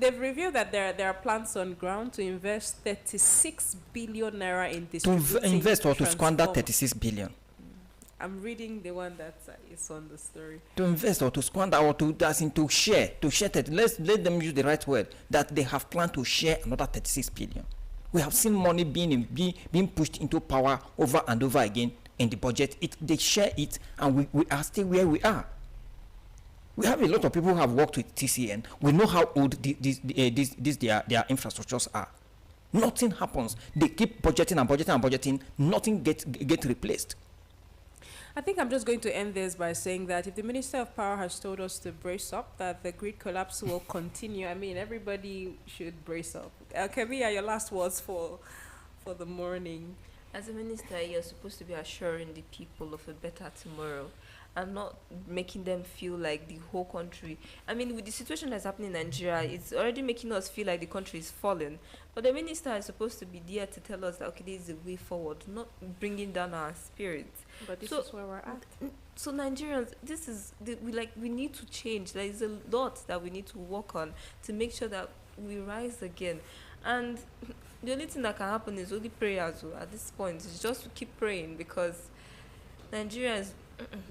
they've revealed that there are plans on ground to invest 36 billion naira in distributing. To invest or to squander 36 billion. I'm reading the one that is on the story. To invest or to squander or to share that. Let them use the right word, that they have planned to share another 36 billion. We have seen money being pushed into power over and over again in the budget. They share it, and we are still where we are. We have a lot of people who have worked with TCN. We know how old their infrastructures are. Nothing happens. They keep budgeting and budgeting and budgeting. Nothing get replaced. I think I'm just going to end this by saying that if the Minister of Power has told us to brace up, that the grid collapse will continue. I mean, everybody should brace up. Kavia, your last words for the morning. As a minister, you're supposed to be assuring the people of a better tomorrow and not making them feel like the whole country. I mean, with the situation that's happening in Nigeria, it's already making us feel like the country is falling. But the minister is supposed to be there to tell us that, okay, this is the way forward, not bringing down our spirits. But this is where we're at. So Nigerians, we need to change. There is a lot that we need to work on to make sure that we rise again. And the only thing that can happen is only prayers. At this point, it's just to keep praying because Nigerians.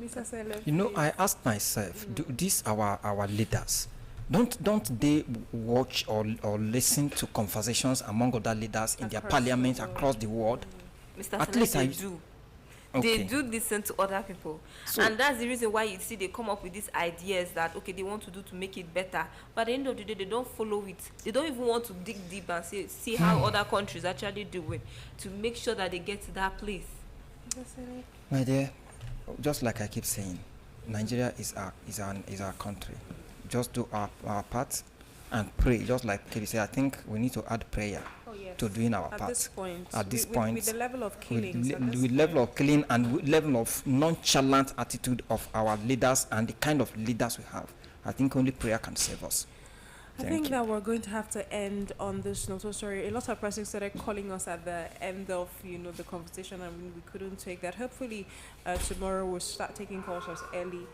Mr. Sele, You know, I asked myself, do these our leaders, don't they watch or listen to conversations among other leaders in their parliament across the world? Mr. At Sele, least they do. Okay. They do listen to other people, and that's the reason why you see they come up with these ideas that okay they want to do to make it better, but at the end of the day they don't follow it. They don't even want to dig deep and see how other countries actually do it to make sure that they get to that place. My dear, just like I keep saying, Nigeria is our country. Just do our part and pray. Just like Kelly said, I think we need to add prayer to doing our part. At this point, with the level of killings, with level of killing and with level of nonchalant attitude of our leaders and the kind of leaders we have, I think only prayer can save us. I think that we're going to have to end on this note. So sorry, a lot of persons started calling us at the end of the conversation, and we couldn't take that. Hopefully, tomorrow we'll start taking calls as early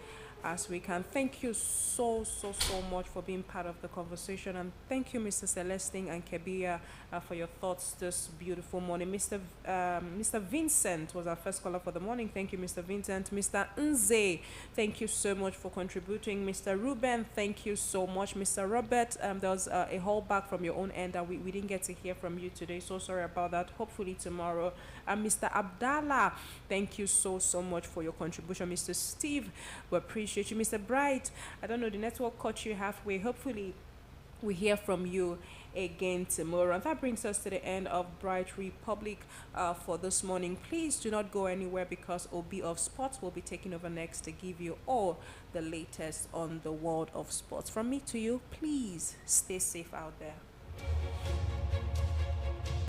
as we can. Thank you so much for being part of the conversation, and thank you, Mr. Celestine and Kebia, for your thoughts this beautiful morning. Mr. Vincent was our first caller for the morning. Thank you, Mr. Vincent. Mr. Nze, thank you so much for contributing. Mr. Ruben, thank you so much. Mr. Robert, there was a holdback from your own end and we didn't get to hear from you today, so sorry about that. Hopefully tomorrow. Mr. Abdallah, thank you so much for your contribution. Mr. Steve, we appreciate you. Mr. Bright, I don't know, the network caught you halfway. Hopefully we hear from you again tomorrow. And that brings us to the end of Bright Republic for this morning. Please do not go anywhere because OB of Sports will be taking over next to give you all the latest on the world of sports. From me to you, please stay safe out there.